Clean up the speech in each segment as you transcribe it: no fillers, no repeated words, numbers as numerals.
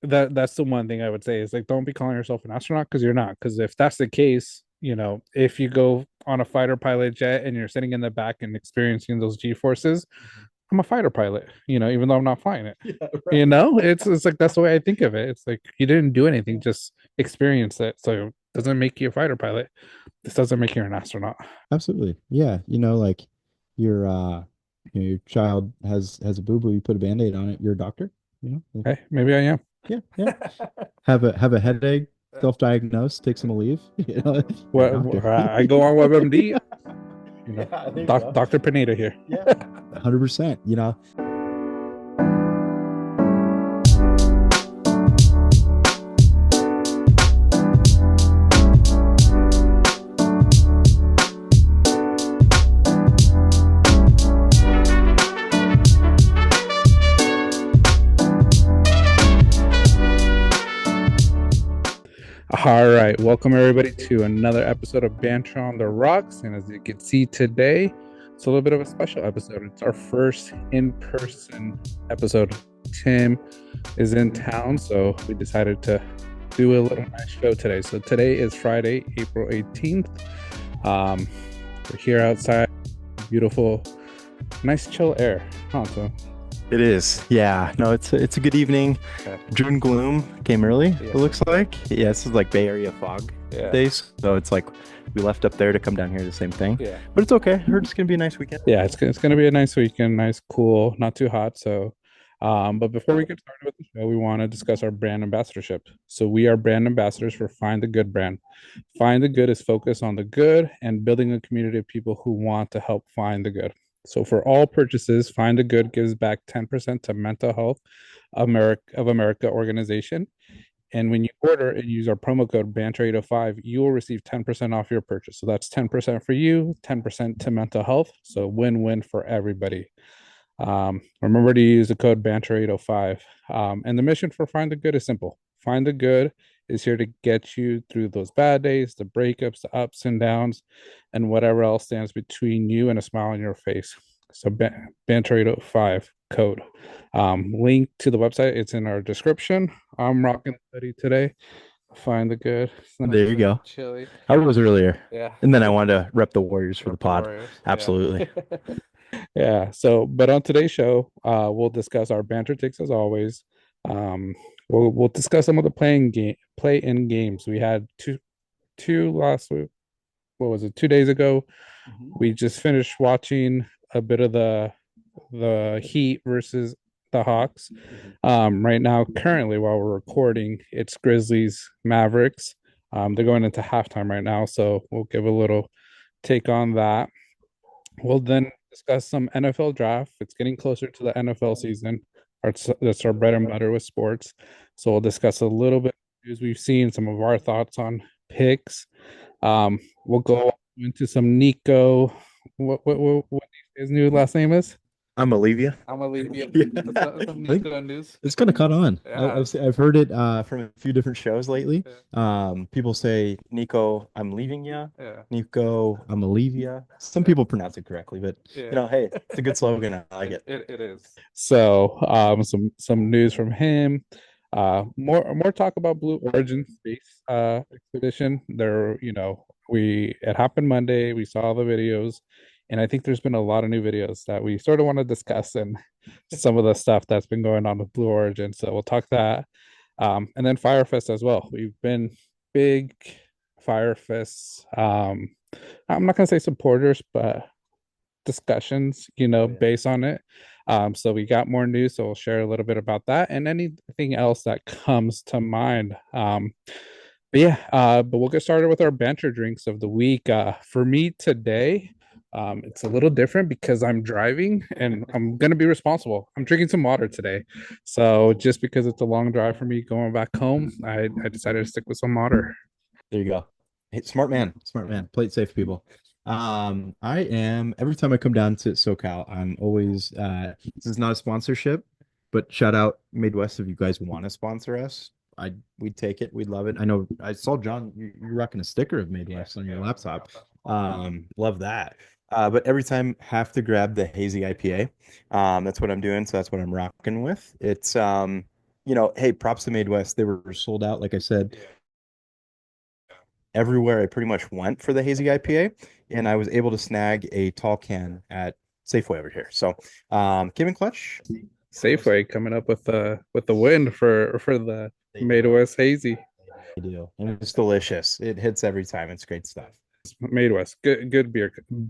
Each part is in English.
that's the one thing I would say is like don't be calling yourself an astronaut because you're not. Because if that's the case, if you go on a fighter pilot jet and you're sitting in the back and experiencing those G forces, Mhm. I'm a fighter pilot, even though I'm not flying it. Yeah, right. It's like that's the way I think of it. It's like you didn't do anything, just experience it. So it doesn't make you a fighter pilot. This doesn't make you an astronaut. Absolutely. Yeah. Like your your child has a boo-boo, you put a band-aid on it, you're a doctor, like, Hey, maybe I am. yeah, yeah. Have a headache, self-diagnose, take some leave, you're a doctor. I go on WebMD, Yeah, there you go. Dr. Pineda here. Yeah. 100%, All right, welcome everybody to another episode of Banter on the Rocks. And as you can see today, it's a little bit of a special episode. It's our first in-person episode. Tim is in town, so we decided to do a little nice show today. So today is Friday, April 18th. We're here outside, beautiful, nice chill air. Huh, so It is. Yeah. No, it's a good evening. okay. June gloom came early, it Yes, looks like. Yeah, this is like Bay Area fog yeah, days. So it's like we left up there to come down here, the same thing. yeah. But it's okay. I heard it's gonna be a nice weekend. Yeah, it's gonna be a nice weekend, nice, cool, not too hot. So, but before we get started with the show, we want to discuss our brand ambassadorship. So we are brand ambassadors for Find the Good brand. Find the Good is focused on the good and building a community of people who want to help find the good. So for all purchases, Find the Good gives back 10% to Mental Health America organization. And when you order and use our promo code Banter805, you will receive 10% off your purchase. So that's 10% for you, 10% to mental health. So win-win for everybody. Remember to use the code Banter805. And the mission for Find the Good is simple. Find the Good is here to get you through those bad days, the breakups, the ups and downs, and whatever else stands between you and a smile on your face. So Banter805 code. Link to the website, it's in our description. I'm rocking the hoodie today. Find the Good. It's nice There you and go. chilly. I was earlier. Yeah. And then I wanted to rep the Warriors for the Rep the pod. Warriors. Yeah. Absolutely. Yeah. So, but on today's show, we'll discuss our banter takes as always. Um, we'll discuss some of the play in games. We had two last week. What was it? 2 days ago. Mhm. We just finished watching a bit of the Heat versus the Hawks. Mhm. Right now, currently, while we're recording, it's Grizzlies Mavericks. They're going into halftime right now, so we'll give a little take on that. We'll then discuss some NFL draft. It's getting closer to the NFL season. That's our bread and butter with sports. So we'll discuss a little bit of news we've seen, some of our thoughts on picks. We'll go into some Nico. What his new last name is? I'm Olivia. I'm gonna leave you Yeah. some I think Nico news. it's kind of caught on. Yeah. I've heard it from a few different shows lately. Yeah. People say Nico, I'm leaving ya. yeah. Yeah. Nico, I'm gonna leave ya. Some Yeah. people pronounce it correctly, but Yeah. Hey, it's a good slogan. I like It, it. it, it is. So, some news from him. More talk about Blue Origin space expedition. We it happened Monday. We saw the videos, and I think there's been a lot of new videos that we sort of want to discuss and some of the stuff that's been going on with Blue Origin. So we'll talk that. And then Firefest as well. We've been big Firefest. I'm not gonna say supporters, but discussions, Oh yeah. based on it. So we got more news, so we'll share a little bit about that and anything else that comes to mind. But we'll get started with our banter drinks of the week. For me today, it's a little different because I'm driving and I'm gonna be responsible. I'm drinking some water today. So just because it's a long drive for me going back home, I decided to stick with some water. There you go. Hey, smart man, smart man. Play it safe, people. I am every time I come down to SoCal, I'm always this is not a sponsorship, but shout out Midwest if you guys want to sponsor us. We'd take it, we'd love it. I know I saw John, you're rocking a sticker of Midwest on your laptop. Love that. But every time have to grab the hazy IPA. That's what I'm doing, so that's what I'm rocking with. It's hey, props to Made West. They were sold out, like I said, everywhere I pretty much went for the hazy IPA, and I was able to snag a tall can at Safeway over here. So, Kim and Clutch, Safeway coming up with the win for the Made West Hazy. I do, and it's delicious. It hits every time. It's great stuff. Made West, good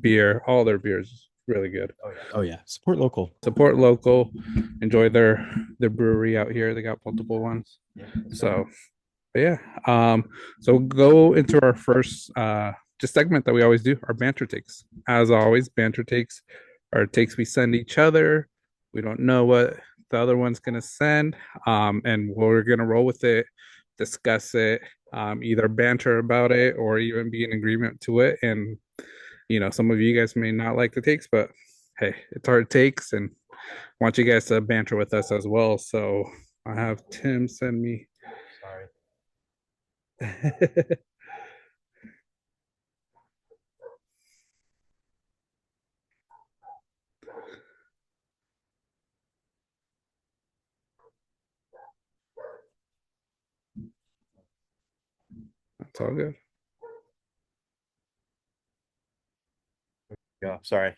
beer. All their beers really good. Oh yeah, support local. Support local. Enjoy their brewery out here. They got multiple ones. So but yeah. So we'll go into our first just segment that we always do, our banter takes. As always, banter takes are takes we send each other. We don't know what the other one's gonna send. And we're gonna roll with it, discuss it, either banter about it or even be in agreement to it. And some of you guys may not like the takes, but hey, it's our takes and I want you guys to banter with us as well. So I have Tim send me. That's all good. Yeah, sorry.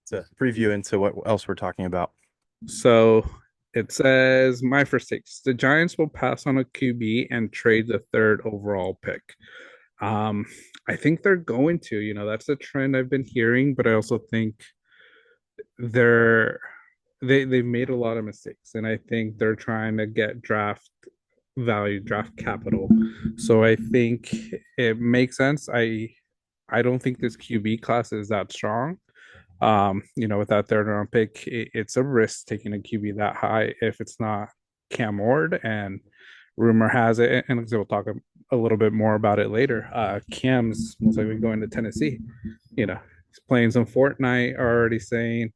It's a preview into what else we're talking about. So it says my first takes. The Giants will pass on a QB and trade the third overall pick. Um, I think they're going to, that's a trend I've been hearing, but I also think they're they've made a lot of mistakes, and I think they're trying to get draft value, draft capital. So I think it makes sense. I don't think this QB class is that strong. With that third round pick, it's a risk taking a QB that high if it's not Cam Ward. And rumor has it, and we'll talk a little bit more about it later. Cam's most likely going to Tennessee. He's playing some Fortnite. Already saying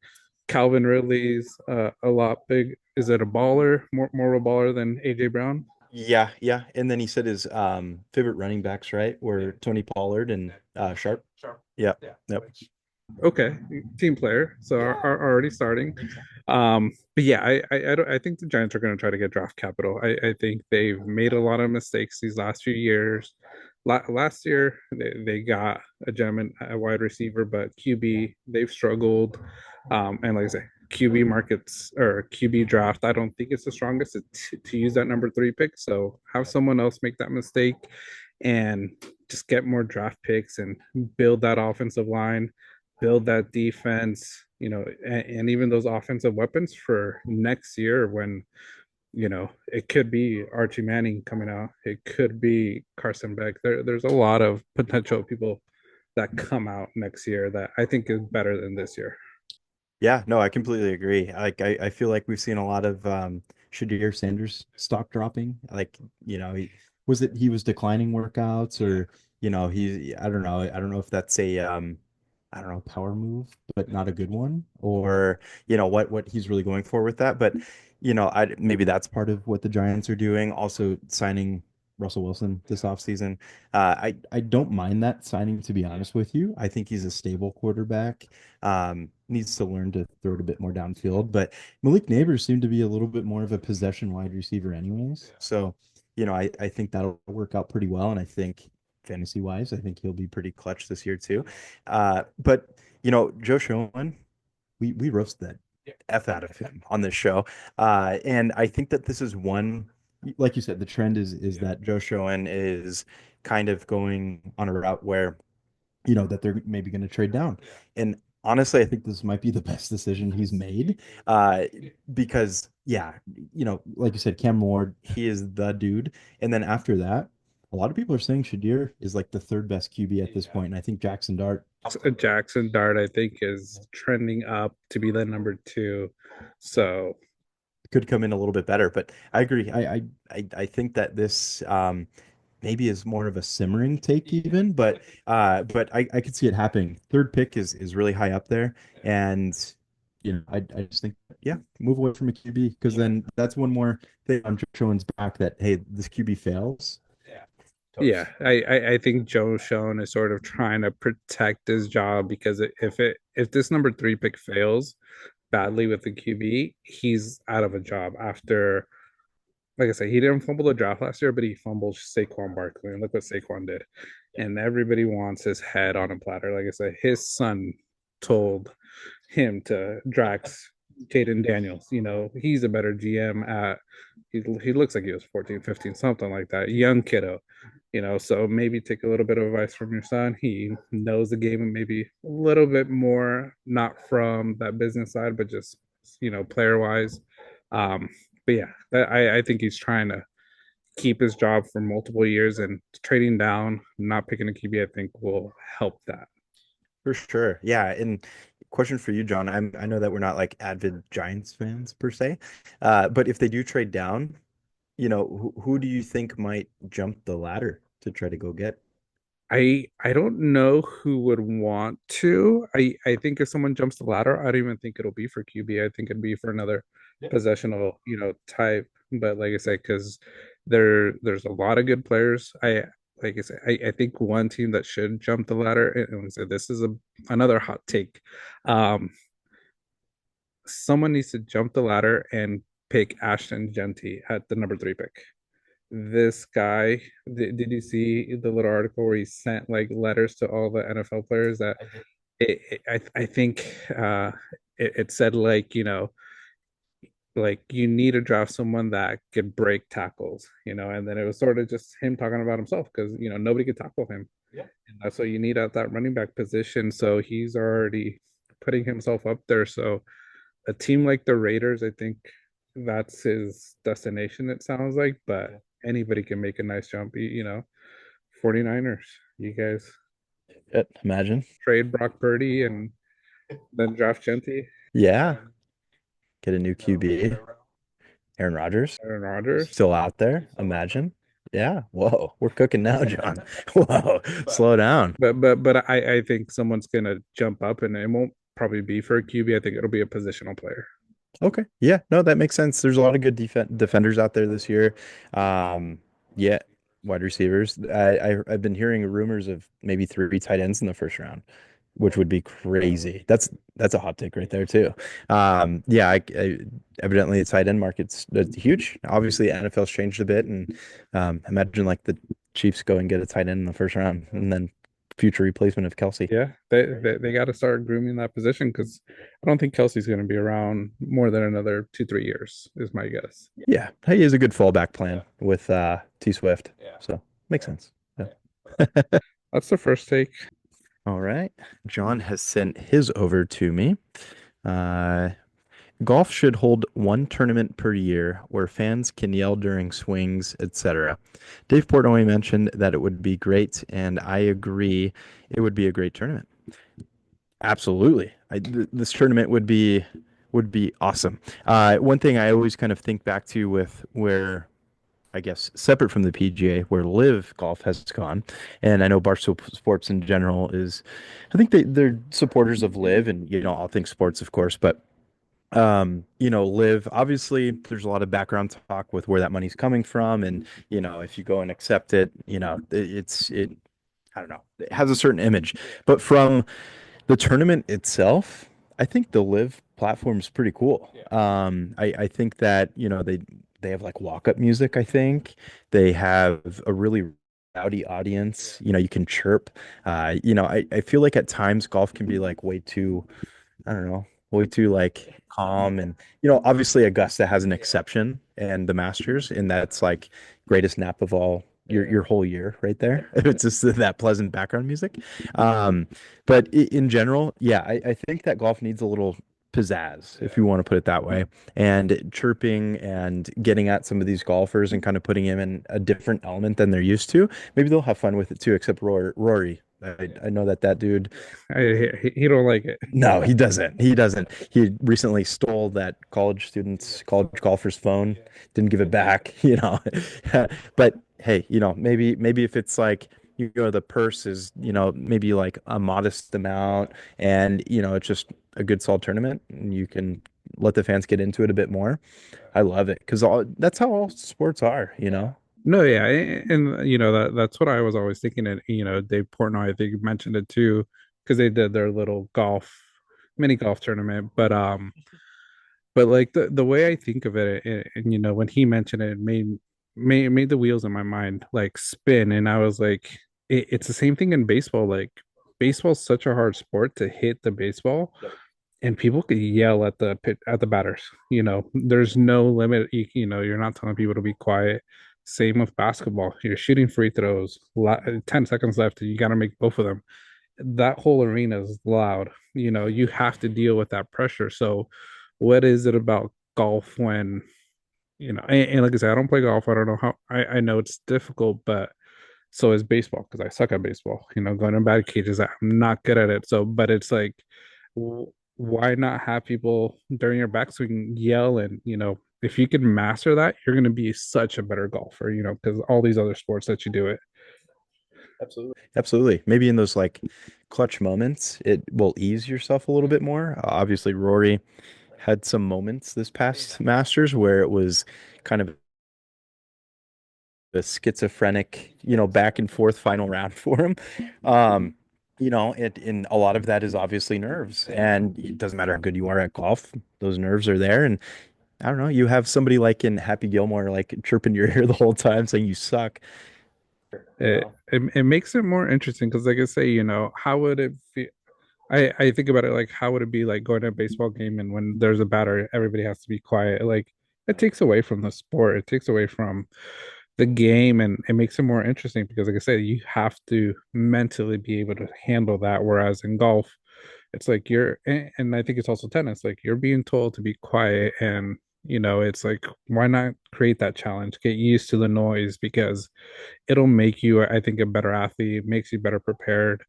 Calvin Ridley's a lot big. Is it a baller? More of a baller than AJ Brown? Yeah, yeah. And then he said his favorite running backs, right, were Tony Pollard and Sharp. Yeah. Yep. Okay, team player, so are already starting. But yeah, I think the Giants are going to try to get draft capital. I think they've made a lot of mistakes these last few years. Last year they got a gem a wide receiver, but QB they've struggled. And like I say, QB markets or QB draft, I don't think it's the strongest to use that number three pick. So have someone else make that mistake and just get more draft picks and build that offensive line, build that defense, and even those offensive weapons for next year when, it could be Archie Manning coming out. It could be Carson Beck. There's a lot of potential people that come out next year that I think is better than this year. Yeah, no, I completely agree. I feel like we've seen a lot of Shadir Sanders stock dropping. Like, he was declining workouts or, I don't know if that's a I don't know, power move, but not a good one, or what he's really going for with that. But I maybe that's part of what the Giants are doing. Also signing Russell Wilson this offseason. I don't mind that signing, to be honest with you. I think he's a stable quarterback. Needs to learn to throw it a bit more downfield, but Malik Neighbors seemed to be a little bit more of a possession wide receiver anyways. So, I think that'll work out pretty well. And I think fantasy wise, I think he'll be pretty clutch this year too. But Joe Schoen, we roasted that F out of him on this show. And I think that this is one, like you said, the trend is that Joe Schoen is kind of going on a route where that they're maybe going to trade down. And honestly, I think this might be the best decision he's made. Because yeah, like you said, Cam Ward, he is the dude. And then after that, a lot of people are saying Shadir is like the third best QB at this point. And I think Jackson Dart. Jackson Dart, I think, is trending up to be the number two. So Could come in a little bit better, but I agree. I think that this maybe is more of a simmering take even, but I could see it happening. Third pick is really high up there, and I just think yeah, move away from a QB because then that's one more thing on Joe Schoen's back that hey, this QB fails. yeah, I think Joe Schoen is sort of trying to protect his job because if this number three pick fails badly with the QB, he's out of a job after like I said, he didn't fumble the draft last year, but he fumbled Saquon Barkley, and look what Saquon did. And everybody wants his head on a platter. Like I said, his son told him to Drax Jaden Daniels. He's a better GM at he looks like he was 14, 15, something like that. Young kiddo. So maybe take a little bit of advice from your son. He knows the game and maybe a little bit more, not from that business side, but just player wise. Um, but yeah, I think he's trying to keep his job for multiple years, and trading down, not picking a QB, I think will help that. For sure. Yeah. And question for you, John. I know that we're not like avid Giants fans per se, but if they do trade down, who do you think might jump the ladder to try to go get? I don't know who would want to. I think if someone jumps the ladder, I don't even think it'll be for QB. I think it'd be for another possessional, type. But like I said, because there's a lot of good players. Like I said, I think one team that should jump the ladder, and like I said, this is another hot take. Um, Someone needs to jump the ladder and pick Ashton Genty at the number 3 pick. This guy, did you see the little article where he sent like letters to all the NFL players that I think it said like, like you need to draft someone that could break tackles, and then it was sort of just him talking about himself because nobody could tackle him. And that's what you need at that running back position. So he's already putting himself up there. So a team like the Raiders, I think that's his destination, it sounds like, but anybody can make a nice jump. 49ers, you guys Imagine. trade Brock Purdy and then draft Genty, Yeah. Get a new QB. Aaron Rodgers Aaron Rodgers. still out there. Imagine. Yeah. Whoa. We're cooking now, John. Whoa. Slow down. But I think someone's gonna jump up, and it won't probably be for a QB. I think it'll be a positional player. Okay. Yeah. No, that makes sense. There's a lot of good defenders out there this year. Um, yeah. Wide receivers. I've been hearing rumors of maybe 3 tight ends in the first round, which would be crazy. That's a hot take right there too. Yeah, evidently the tight end market's huge. Obviously, NFL's changed a bit, and imagine like the Chiefs go and get a tight end in the first round, and then future replacement of Kelsey. Yeah, they got to start grooming that position because I don't think Kelsey's going to be around more than another 2, 3 years, is my guess. Yeah, he is a good fallback plan with T Swift. So makes sense. Yeah. That's the first take. All right. John has sent his over to me. Uh, Golf should hold one tournament per year where fans can yell during swings, etc. Dave Portnoy mentioned that it would be great, and I agree. It would be a great tournament. Absolutely. This tournament would be awesome. One thing I always kind of think back to with where I guess separate from the PGA, where Live Golf has gone, and I know Barstool Sports in general is, I think they're supporters of Live, and all things sports, of course, but Live, obviously there's a lot of background talk with where that money's coming from, and if you go and accept it, it I don't know, it has a certain image, but from the tournament itself, I think the Live platform is pretty cool. I think that, they have like walk-up music, I think. They have a really rowdy audience. You can chirp. I feel like at times golf can be like way too, I don't know, way too like calm, and obviously Augusta has an exception and the Masters, and that's like greatest nap of all your whole year right there. It's just that pleasant background music. Um, but in general, yeah, I think that golf needs a little pizzazz, if you want to put it that way, and chirping and getting at some of these golfers and kind of putting them in a different element than they're used to. Maybe they'll have fun with it too, except Rory. I know that dude. He don't like it. No, he doesn't. He doesn't. He recently stole that college golfer's phone, didn't give it back, But hey, maybe if it's like, the purse is, maybe like a modest amount, and it's just a good solid tournament, and you can let the fans get into it a bit more. I love it because that's how all sports are. No, yeah, and that's what I was always thinking. And Dave Portnoy, I think, mentioned it too, because they did their little mini golf tournament. But like the way I think of it, and you know, when he mentioned it, it made the wheels in my mind like spin, and I was like, it's the same thing in baseball. Like baseball's such a hard sport to hit the baseball, and people could yell at the batters. You know, there's no limit. You know, you're not telling people to be quiet. Same with basketball. You're shooting free throws, 10 seconds left, and you got to make both of them. That whole arena is loud. You know, you have to deal with that pressure. So, what is it about golf when, you know, and like I said, I don't play golf. I don't know how, I know it's difficult, but so is baseball because I suck at baseball. You know, going in bad cages, I'm not good at it. So, but it's like, why not have people during your backswing yell and, you know, if you can master that, you're going to be such a better golfer, you know, because all these other sports that you do it. Absolutely. Absolutely. Maybe in those like clutch moments, it will ease yourself a little bit more. Obviously, Rory had some moments this past Masters where it was kind of a schizophrenic, back and forth final round for him. Um, and a lot of that is obviously nerves, and it doesn't matter how good you are at golf, those nerves are there. And I don't know, you have somebody like in Happy Gilmore, like chirping your ear the whole time saying you suck. It makes it more interesting because, like I say, you know, how would it feel? I think about it like, how would it be like going to a baseball game and when there's a batter, everybody has to be quiet? Like, it takes away from the sport, it takes away from the game, and it makes it more interesting because, like I said, you have to mentally be able to handle that. Whereas in golf, it's like and I think it's also tennis, like you're being told to be quiet, and you know, it's like, why not create that challenge? Get used to the noise because it'll make you, I think, a better athlete, makes you better prepared.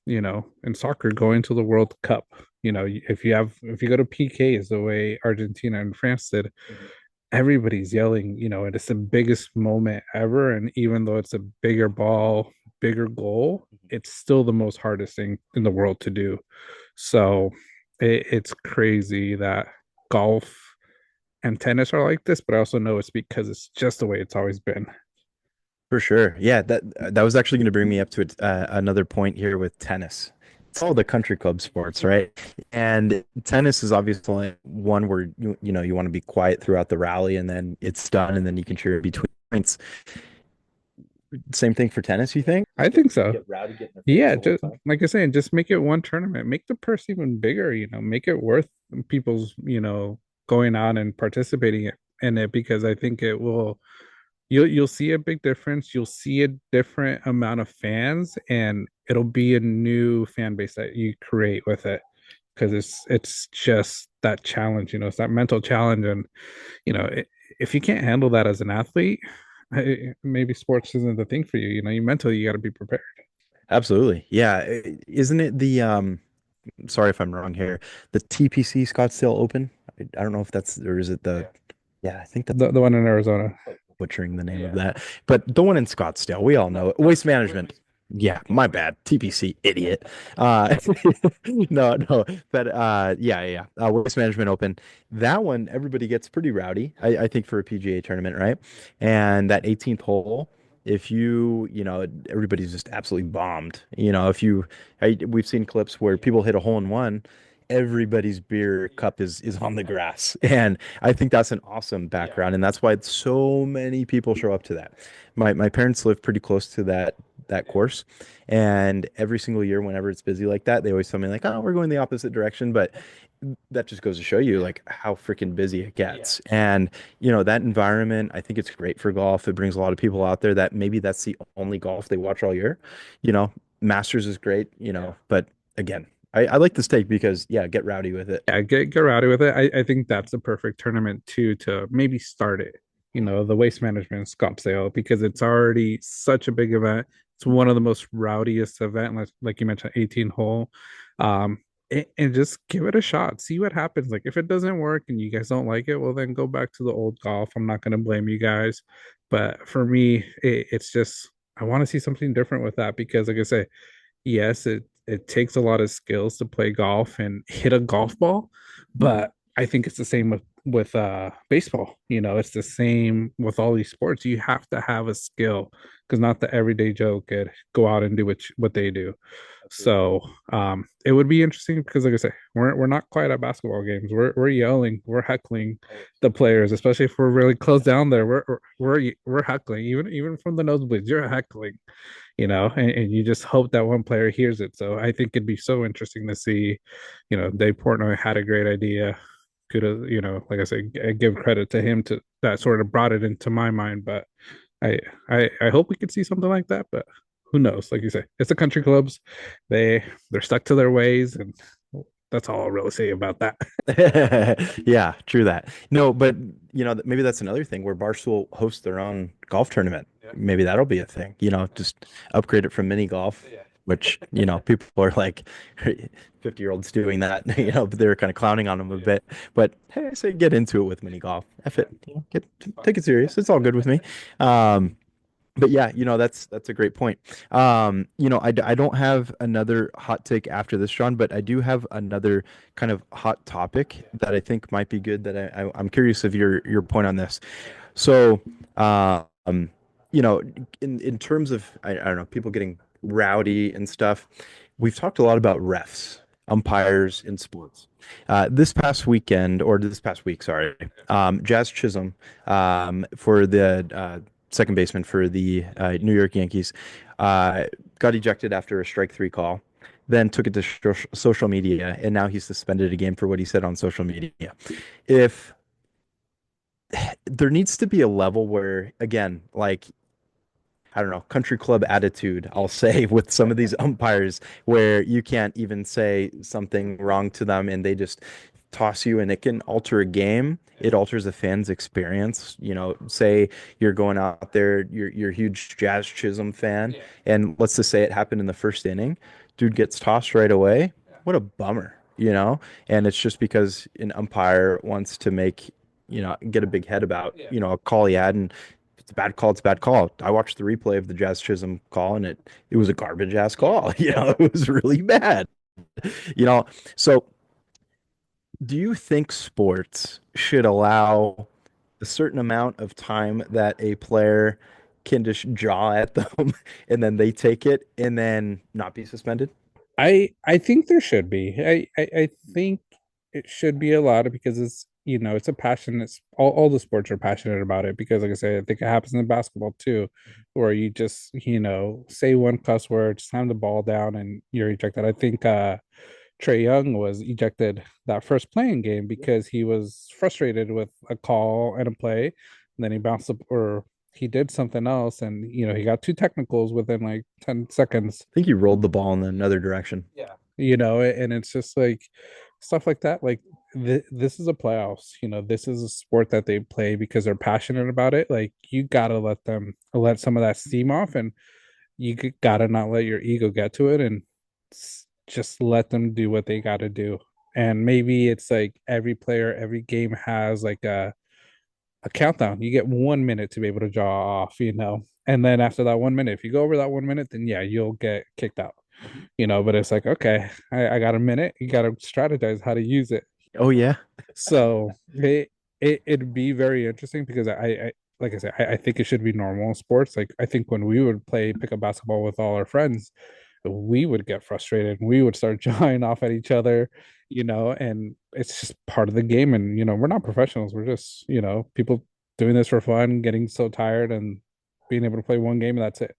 You know, in soccer, going to the World Cup, you know, if you go to PKs the way Argentina and France did, everybody's yelling, you know, and it's the biggest moment ever. And even though it's a bigger ball, bigger goal, it's still the most hardest thing in the world to do. So it's crazy that golf and tennis are like this, but I also know it's because it's just the way it's always been. For sure. Yeah, that was actually going to bring me up to another point here with tennis. It's all the country club sports, right? And tennis is obviously one where you want to be quiet throughout the rally and then it's done and then you can cheer between points. Same thing for tennis, you think? I think so. Get rowdy, get in their face Yeah, the whole just time. like I said, just make it one tournament. Make the purse even bigger, you know, make it worth people's, you know, going out and participating in it because I think it will, you'll see a big difference. You'll see a different amount of fans, and it'll be a new fan base that you create with it because it's just that challenge, you know, it's that mental challenge. And you know, if you can't handle that as an athlete, maybe sports isn't the thing for you. You know, you mentally you got to be prepared. Absolutely. Yeah. Isn't it the sorry if I'm wrong here, the TPC Scottsdale Open? I don't know if that's, or is it the, yeah, I think that's The one in Arizona. butchering the name of that. But the one in Scottsdale, we all know it. Waste Management. Yeah, my bad. TPC, idiot. Uh, no, but yeah. Waste Management Open. That one, everybody gets pretty rowdy, I think, for a PGA tournament, right? And that 18th hole, if everybody's just absolutely bombed. We've seen clips where people hit a hole in one, everybody's beer cup is on the grass. And I think that's an awesome background. And that's why so many people show up to that. My parents live pretty close to that course. And every single year, whenever it's busy like that, they always tell me like, oh, we're going the opposite direction. But that just goes to show you like how freaking busy it gets. And that environment, I think it's great for golf. It brings a lot of people out there that maybe that's the only golf they watch all year. You know, Masters is great, but again, I like this take because yeah, get rowdy with it. Yeah, get rowdy with it. I think that's the perfect tournament too to maybe start it. You know, the Waste Management Scottsdale because it's already such a big event. It's one of the most rowdiest event, like you mentioned, 18 hole. Um, and just give it a shot. See what happens. Like if it doesn't work and you guys don't like it, well then go back to the old golf. I'm not gonna blame you guys. But for me, it's just I want to see something different with that because, like I say, yes, it takes a lot of skills to play golf and hit a golf ball, but I think it's the same with with baseball. It's the same with all these sports. You have to have a skill because not the everyday Joe could go out and do what they do. So it would be interesting because, like I say, we're not quite at basketball games. We're yelling, we're heckling the players, especially if we're really close down there. We're heckling, even from the nosebleeds. You're heckling, and you just hope that one player hears it. So I think it'd be so interesting to see. Dave Portnoy had a great idea. Could have, like I said, give credit to him to that sort of brought it into my mind. But I I hope we could see something like that. But who knows? Like you say, it's the country clubs. They're stuck to their ways, and that's all I'll really say about that. Yeah, true that. No, but maybe that's another thing where Barstool hosts their own golf tournament. Yeah. Maybe that'll be a thing. Just upgrade it from mini golf, Yeah. which, people are like 50-year-olds doing that, but they're kind of clowning on them a bit. But hey, I say get into it with mini golf. F it, take it serious. It's all good with me. But yeah, that's a great point. I don't have another hot take after this, John, but I do have another kind of hot topic that I think might be good that I'm curious of your point on this. So, um, you know, in terms of I don't know, people getting rowdy and stuff, we've talked a lot about refs, umpires in sports. This past weekend, or this past week, sorry, Jazz Chisholm, for the second baseman for the New York Yankees, uh, got ejected after a strike three call. Then took it to social media, and now he's suspended a game for what he said on social media. If there needs to be a level where, again, like I don't know, country club attitude, I'll say, with some of these umpires where you can't even say something wrong to them and they just toss you and it can alter a game. It alters a fan's experience. Say you're going out there, you're a huge Jazz Chisholm fan, and let's just say it happened in the first inning. Dude gets tossed right away. What a bummer. And it's just because an umpire wants to get a big head about, a call he had, and if it's a bad call, it's a bad call. I watched the replay of the Jazz Chisholm call, and it was a garbage ass call. It was really bad. You know, so do you think sports should allow a certain amount of time that a player can just jaw at them and then they take it and then not be suspended? I think there should be. I think it should be allowed because it's a passion. It's all the sports are passionate about it because, like I said, I think it happens in basketball too, where you just say one cuss word, slam the ball down, and you're ejected. I think Trey Young was ejected that first playing game because he was frustrated with a call and a play, and then he bounced up or he did something else, and he got two technicals within like 10 seconds. I think you rolled the ball in another direction. Yeah. And it's just like stuff like that. Like this is a playoffs. This is a sport that they play because they're passionate about it. Like you gotta let some of that steam off, and gotta not let your ego get to it, and just let them do what they gotta do. And maybe it's like every player, every game has like a countdown. You get 1 minute to be able to draw off. And then after that 1 minute, if you go over that 1 minute, then yeah, you'll get kicked out. But it's like, okay, I got a minute. You got to strategize how to use it. Oh yeah. So it'd be very interesting because I like I said, I think it should be normal in sports. Like I think when we would play pickup basketball with all our friends, we would get frustrated and we would start jawing off at each other, and it's just part of the game. And we're not professionals. We're just, people doing this for fun, getting so tired and being able to play one game and that's it.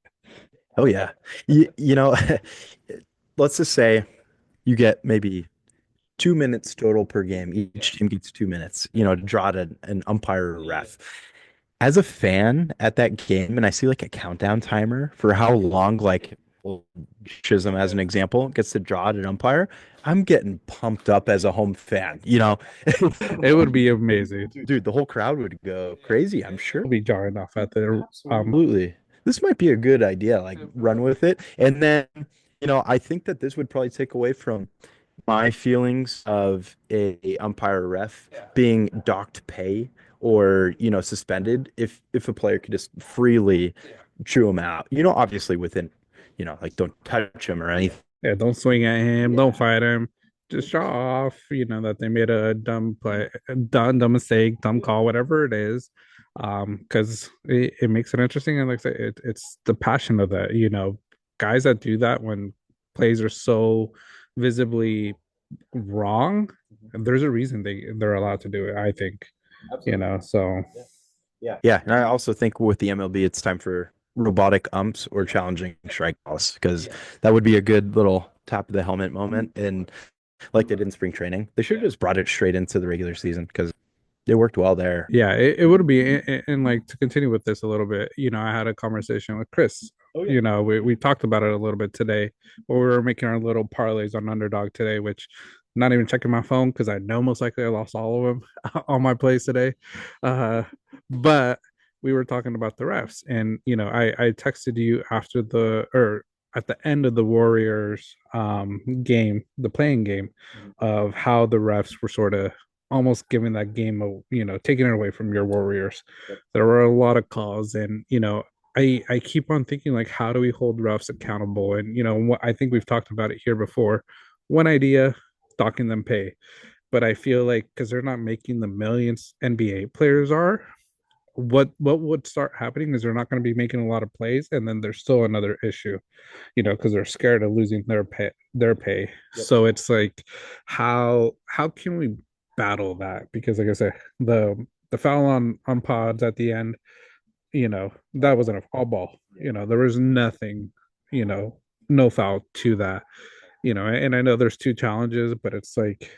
Oh yeah. You know, let's just say you get maybe 2 minutes total per game. Each team gets 2 minutes, to draw at an umpire or ref. As a fan at that game, and I see like a countdown timer for how long, like, well, Chisholm, as an example, gets to draw at an umpire, I'm getting pumped up as a home fan. It would be amazing. Dude, the whole crowd would go crazy, I'm sure. We'll be jarring off at the Absolutely. This might be a good idea. Like, run with it. And then, I think that this would probably take away from my feelings of a umpire or ref being docked pay or suspended if a player could just freely chew him out. Obviously within like don't touch him or anything. Yeah, don't swing at him, don't fight him. just show off, that they made a dumb play, dumb mistake, dumb call, whatever it is. Because it makes it interesting, and like I say, it's the passion of that, guys that do that when plays are so visibly wrong, there's a reason they're allowed to do it, I think. So Yeah, and I also think with the MLB, it's time for robotic umps or challenging strike calls because that would be a good little top of the helmet moment. And like they did in spring training, they should have just brought it straight into the regular season because it worked well there. yeah, it would be, and like to continue with this a little bit, I had a conversation with Chris. We talked about it a little bit today, but we were making our little parlays on underdog today, which not even checking my phone because I know most likely I lost all of them on my plays today. But we were talking about the refs, and I texted you after the or at the end of the Warriors game, the playing game, of how the refs were sort of almost giving that game a, taking it away from your Warriors. There were a lot of calls, and I keep on thinking, like, how do we hold refs accountable? And what I think we've talked about it here before. One idea, docking them pay, but I feel like because they're not making the millions NBA players are, what would start happening is they're not going to be making a lot of plays, and then there's still another issue, because they're scared of losing their pay. Yep. So it's like, how can we battle that? Because like I said, the foul on pods at the end, that wasn't a foul ball. There was nothing, no foul to that. And I know there's two challenges, but it's like,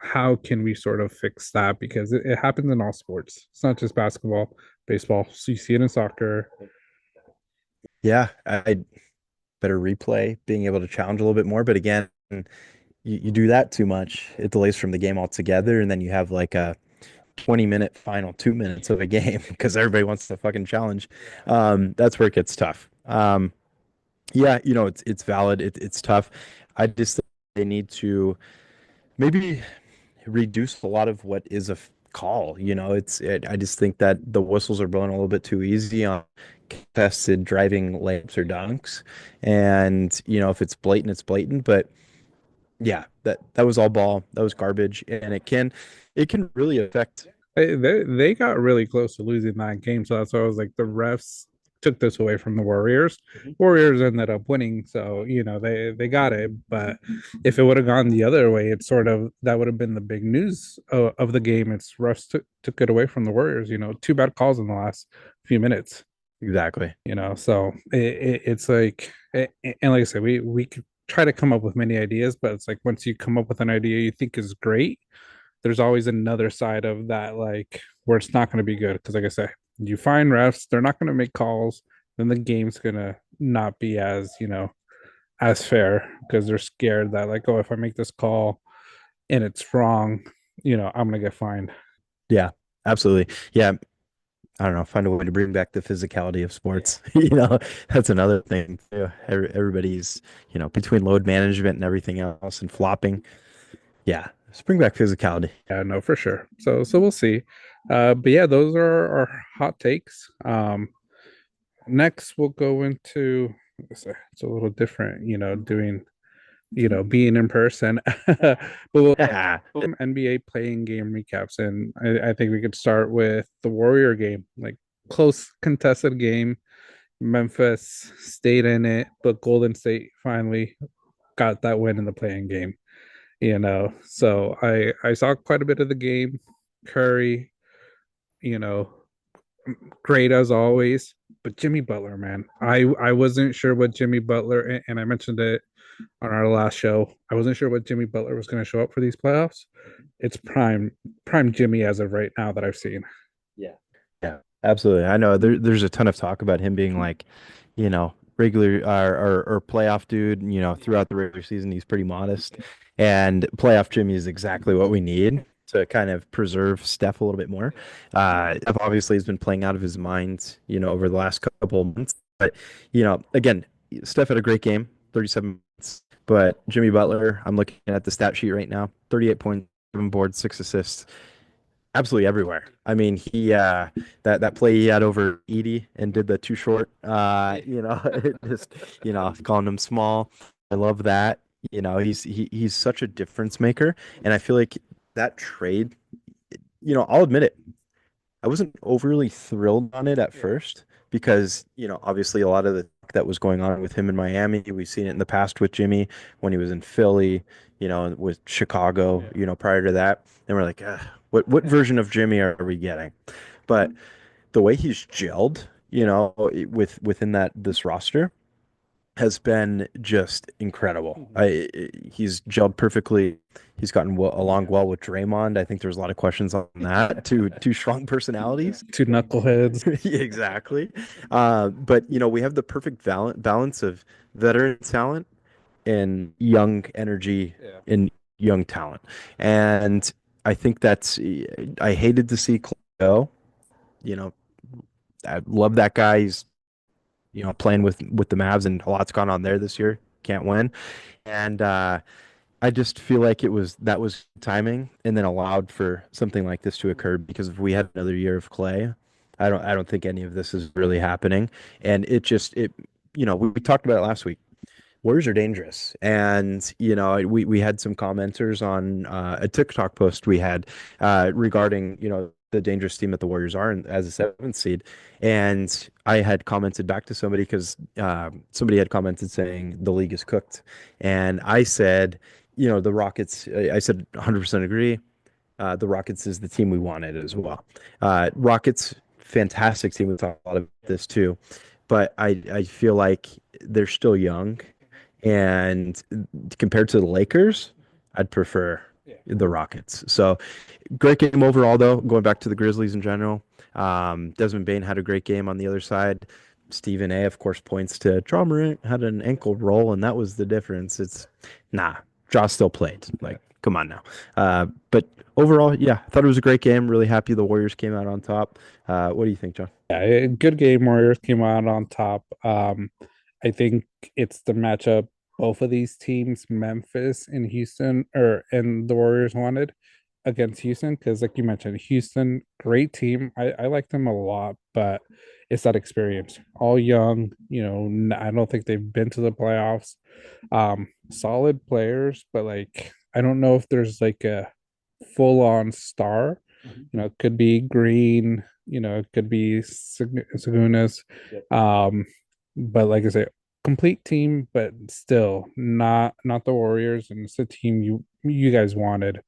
how can we sort of fix that? Because it happens in all sports. It's not just basketball, baseball. So you see it in soccer. Yeah, I better replay, being able to challenge a little bit more. But again, you do that too much, it delays from the game altogether, and then you have like a 20-minute final 2 minutes of a game because everybody wants to fucking challenge. That's where it gets tough. Yeah, it's valid. It's tough. I just think they need to maybe reduce a lot of what is a call. I just think that the whistles are blowing a little bit too easy on contested driving layups or dunks. And, if it's blatant, it's blatant. But yeah, that was all ball. That was garbage. And it can really affect. They got really close to losing that game, so that's why I was like, the refs took this away from the Warriors. Warriors ended up winning, so they got it. But if it would have gone the other way, it's sort of that would have been the big news of the game. It's refs took it away from the Warriors. Two bad calls in the last few minutes. Exactly. So it's like, and like I said, we could try to come up with many ideas, but it's like once you come up with an idea you think is great, there's always another side of that, like where it's not going to be good. Because like I said, you find refs, they're not going to make calls, then the game's going to not be as as fair because they're scared that, like, oh, if I make this call and it's wrong, I'm going to get fined. Yeah, absolutely. Yeah, I don't know, find a way to bring back the physicality of sports. That's another thing too. Everybody's, between load management and everything else and flopping. Yeah, let's bring back physicality. Yeah, no, for sure. So we'll see. But yeah, those are our hot takes. Next we'll go into, it's a little different, doing, being in person. But we'll some NBA playing game recaps, and I think we could start with the Warrior game, like close contested game. Memphis stayed in it, but Golden State finally got that win in the playing game. So I saw quite a bit of the game. Curry, you know, great as always. But Jimmy Butler, man, I wasn't sure what Jimmy Butler, and I mentioned it on our last show. I wasn't sure what Jimmy Butler was going to show up for these playoffs. It's prime Jimmy as of right now that I've seen. Yeah. Yeah, absolutely. I know there's a ton of talk about him being like, regular or playoff dude. Throughout the regular season, he's pretty modest. And playoff Jimmy is exactly what we need to kind of preserve Steph a little bit more. Steph obviously has been playing out of his mind, over the last couple of months. But, again, Steph had a great game, 37 points. But Jimmy Butler, I'm looking at the stat sheet right now, 38 points, 7 boards, 6 assists, absolutely everywhere. I mean, he that play he had over Edie and did the too short, it just calling him small. I love that. He's such a difference maker, and I feel like that trade, I'll admit it. I wasn't overly thrilled on it at first because, obviously a lot of the talk that was going on with him in Miami, we've seen it in the past with Jimmy when he was in Philly, with Chicago, prior to that. And we're like, what version of Jimmy are we getting? But the way he's gelled, within this roster has been just incredible. He's gelled perfectly. He's gotten along well with Draymond. I think there's a lot of questions on that. Two strong personalities. Two knuckleheads. Exactly. But we have the perfect balance of veteran talent and young energy and young talent. And I think I hated to see Clay go. You know, I love that guy. He's playing with the Mavs, and a lot's gone on there this year. Can't win, and I just feel like that was timing, and then allowed for something like this to occur. Because if we had another year of Clay, I don't think any of this is really happening. And we talked about it last week. Warriors are dangerous, and we had some commenters on a TikTok post we had regarding the dangerous team that the Warriors are as a seventh seed, and I had commented back to somebody because somebody had commented saying the league is cooked, and I said the Rockets. I said 100% agree. The Rockets is the team we wanted as well. Rockets, fantastic team. We've talked a lot about this too, but I feel like they're still young, and compared to the Lakers, I'd prefer the Rockets. So great game overall, though. Going back to the Grizzlies in general, Desmond Bane had a great game on the other side. Stephen A, of course, points to Ja Morant had an ankle roll, and that was the difference. It's nah, Ja still played. Like, come on now. But overall, yeah, I thought it was a great game. Really happy the Warriors came out on top. What do you think, John? Yeah, good game. Warriors came out on top. I think it's the matchup both of these teams, Memphis and Houston, and the Warriors wanted against Houston, because like you mentioned, Houston, great team. I like them a lot, but it's that experience. All young, I don't think they've been to the playoffs. Solid players, but like I don't know if there's like a full on star. It could be Green, it could be Sagunas. But like I say, complete team, but still not the Warriors, and it's the team you guys wanted.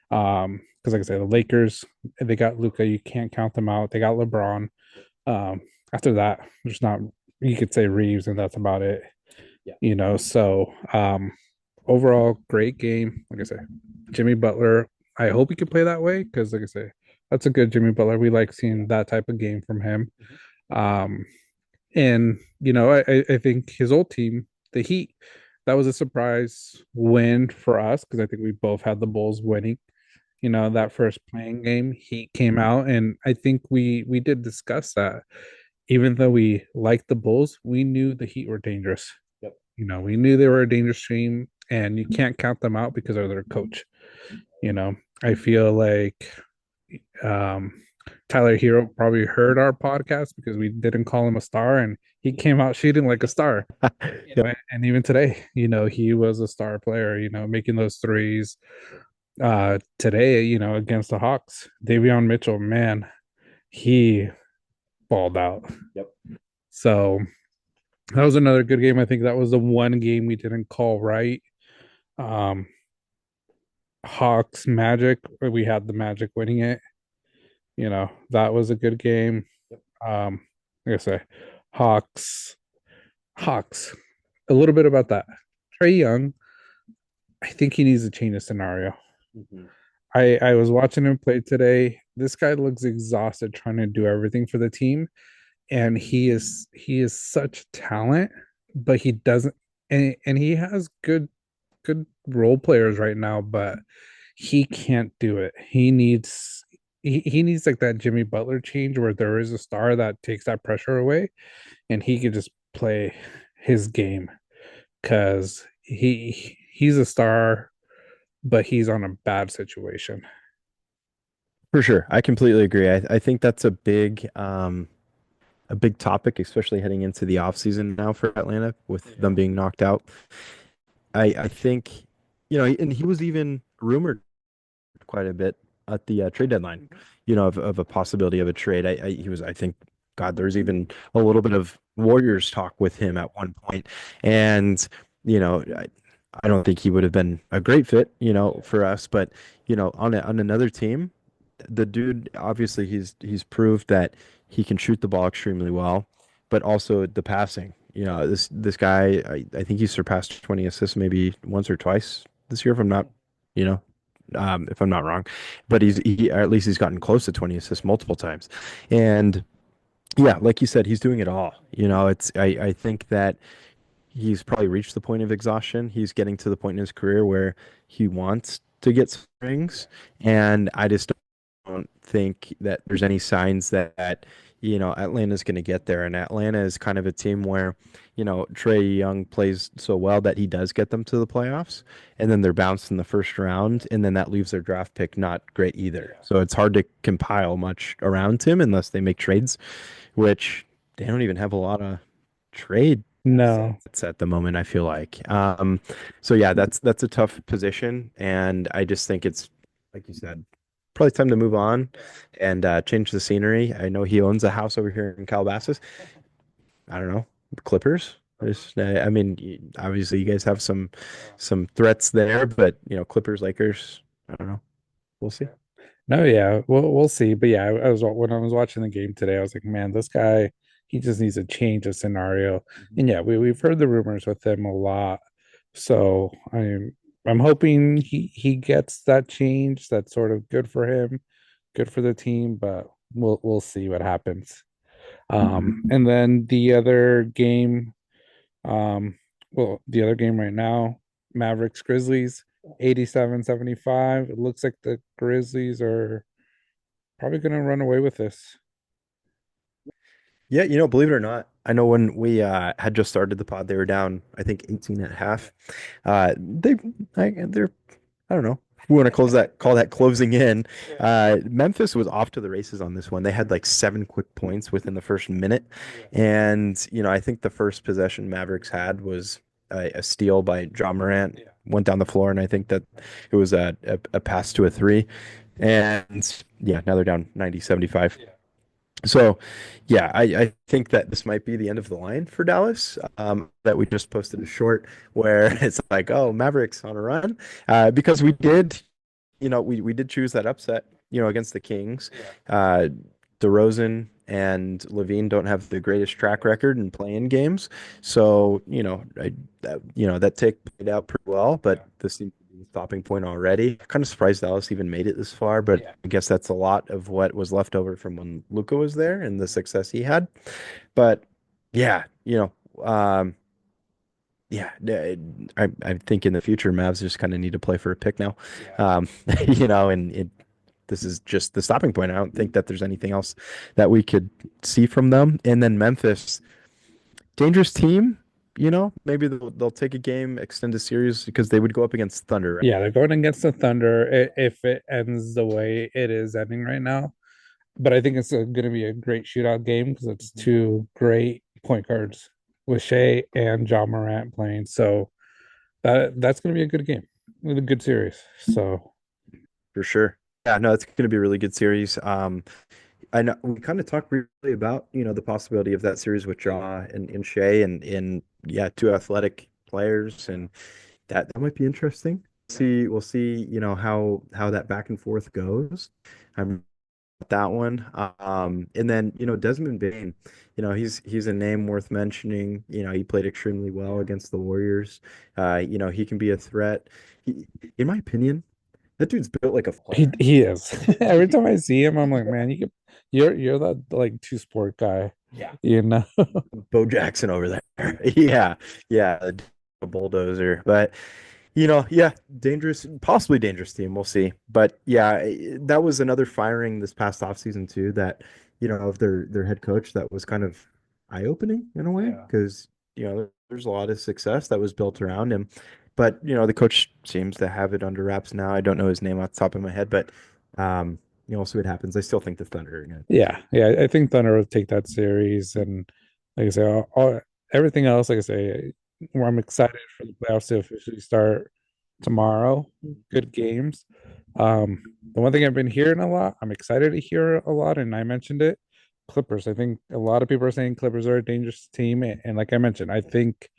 Because like I said, the Lakers, they got Luca, you can't count them out. They got LeBron. After that, there's not, you could say Reeves, and that's about it. So overall, great game. Like I say, Jimmy Butler. I hope he can play that way, because like I say, that's a good Jimmy Butler. We like seeing that type of game from him. Um, and I think his old team, the Heat, that was a surprise win for us, because I think we both had the Bulls winning. That first playing game, Heat came out, and I think we did discuss that. Even though we liked the Bulls, we knew the Heat were dangerous. We knew they were a dangerous team, and you can't count them out because of their coach. I feel like um, Tyler Hero probably heard our podcast because we didn't call him a star, and he came out shooting like a star. And even today, he was a star player, making those threes. Today, against the Hawks, Davion Mitchell, man, he balled out. So that was another good game. I think that was the one game we didn't call right. Um, Hawks Magic, we had the Magic winning it. That was a good game. Like I say, Hawks, Hawks. A little bit about that. Trae Young, I think he needs to change the scenario. I was watching him play today. This guy looks exhausted trying to do everything for the team, and he is such talent, but he doesn't. And he has good role players right now, but he can't do it. He needs like that Jimmy Butler change where there is a star that takes that pressure away, and he could just play his game, because he's a star, but he's on a bad situation. For sure. I completely agree. I think that's a big topic, especially heading into the off season now for Atlanta with them being knocked out. I think, and he was even rumored quite a bit at the trade deadline, of a possibility of a trade. He was, I think, God, there's even a little bit of Warriors talk with him at one point, and I don't think he would have been a great fit, for us, but on another team, the dude obviously he's proved that he can shoot the ball extremely well, but also the passing. This guy, I think he surpassed 20 assists maybe once or twice this year, you know, if I'm not wrong. But or at least he's gotten close to 20 assists multiple times. And yeah, like you said, he's doing it all. I think that he's probably reached the point of exhaustion. He's getting to the point in his career where he wants to get some rings, and I just don't think that there's any signs that Atlanta's going to get there. And Atlanta is kind of a team where Trey Young plays so well that he does get them to the playoffs, and then they're bounced in the first round, and then that leaves their draft pick not great either. So it's hard to compile much around him unless they make trades, which they don't even have a lot of trade No. assets at the moment, I feel like. So yeah, that's a tough position, and I just think it's like you said, probably time to move on and change the scenery. I know he owns a house over here in Calabasas. I don't know, Clippers. I mean, obviously you guys have some threats there, but Clippers, Lakers. I don't know. We'll see. No, yeah, we'll see. But yeah, I was when I was watching the game today, I was like, man, this guy, he just needs a change of scenario. And yeah, we've heard the rumors with him a lot. So I'm hoping he gets that change. That's sort of good for him, good for the team, but we'll see what happens. And then um, the other game right now, Mavericks Grizzlies, 87-75. It looks like the Grizzlies are probably going to run away with this. Yeah, believe it or not, I know when we had just started the pod, they were down, I think 18 at half. They're I don't know. If we want to call that closing in. Memphis was off to the races on this one. They had like 7 quick points within the first minute. And, I think the first possession Mavericks had was a steal by John Morant. Went down the floor, and I think that it was a pass to a three. And yeah, now they're down 90-75. So, yeah, I think that this might be the end of the line for Dallas. That we just posted a short where it's like, oh, Mavericks on a run, because we did choose that upset, against the Kings. DeRozan and Levine don't have the greatest track record in playing games, so that take played out pretty well, but this seems to be the stopping point already. Kind of surprised Dallas even made it this far, but I guess that's a lot of what was left over from when Luka was there and the success he had. But yeah, I think in the future Mavs just kind of need to play for a pick now. Um, and this is just the stopping point. I don't think that there's anything else that we could see from them. And then Memphis, dangerous team. Maybe they'll take a game, extend a series because they would go up against Thunder, right? Yeah, they're going against the Thunder if it ends the way it is ending right now. But I think it's going to be a great shootout game because it's two great point guards with Shea and John Morant playing. So that's going to be a good game with a good series. So For sure. Yeah, no, it's going to be a really good series. I know we kind of talked briefly about, the possibility of that series with Jaw and Shea and yeah, two athletic players, and that might be interesting. We'll see, how that back and forth goes. I'm that one. And then, Desmond Bane, he's a name worth mentioning. He played extremely well against the Warriors. He can be a threat. In my opinion, that dude's built like a player. he is. Every time I see him, I'm like, man, you're that like two sport guy. Yeah. You know? Bo Jackson over there. Yeah, yeah, a bulldozer. But yeah, dangerous, possibly dangerous team. We'll see. But yeah, that was another firing this past offseason too. That of their head coach, that was kind of eye-opening in a way because there's a lot of success that was built around him. But the coach seems to have it under wraps now. I don't know his name off the top of my head, but we'll see what happens. I still think the Thunder are gonna. Yeah. I think Thunder will take that series, and like I say, everything else, like I say, where I'm excited for the playoffs to officially start tomorrow. Good games. The one thing I've been hearing a lot, I'm excited to hear a lot, and I mentioned it. Clippers. I think a lot of people are saying Clippers are a dangerous team, and like I mentioned, I think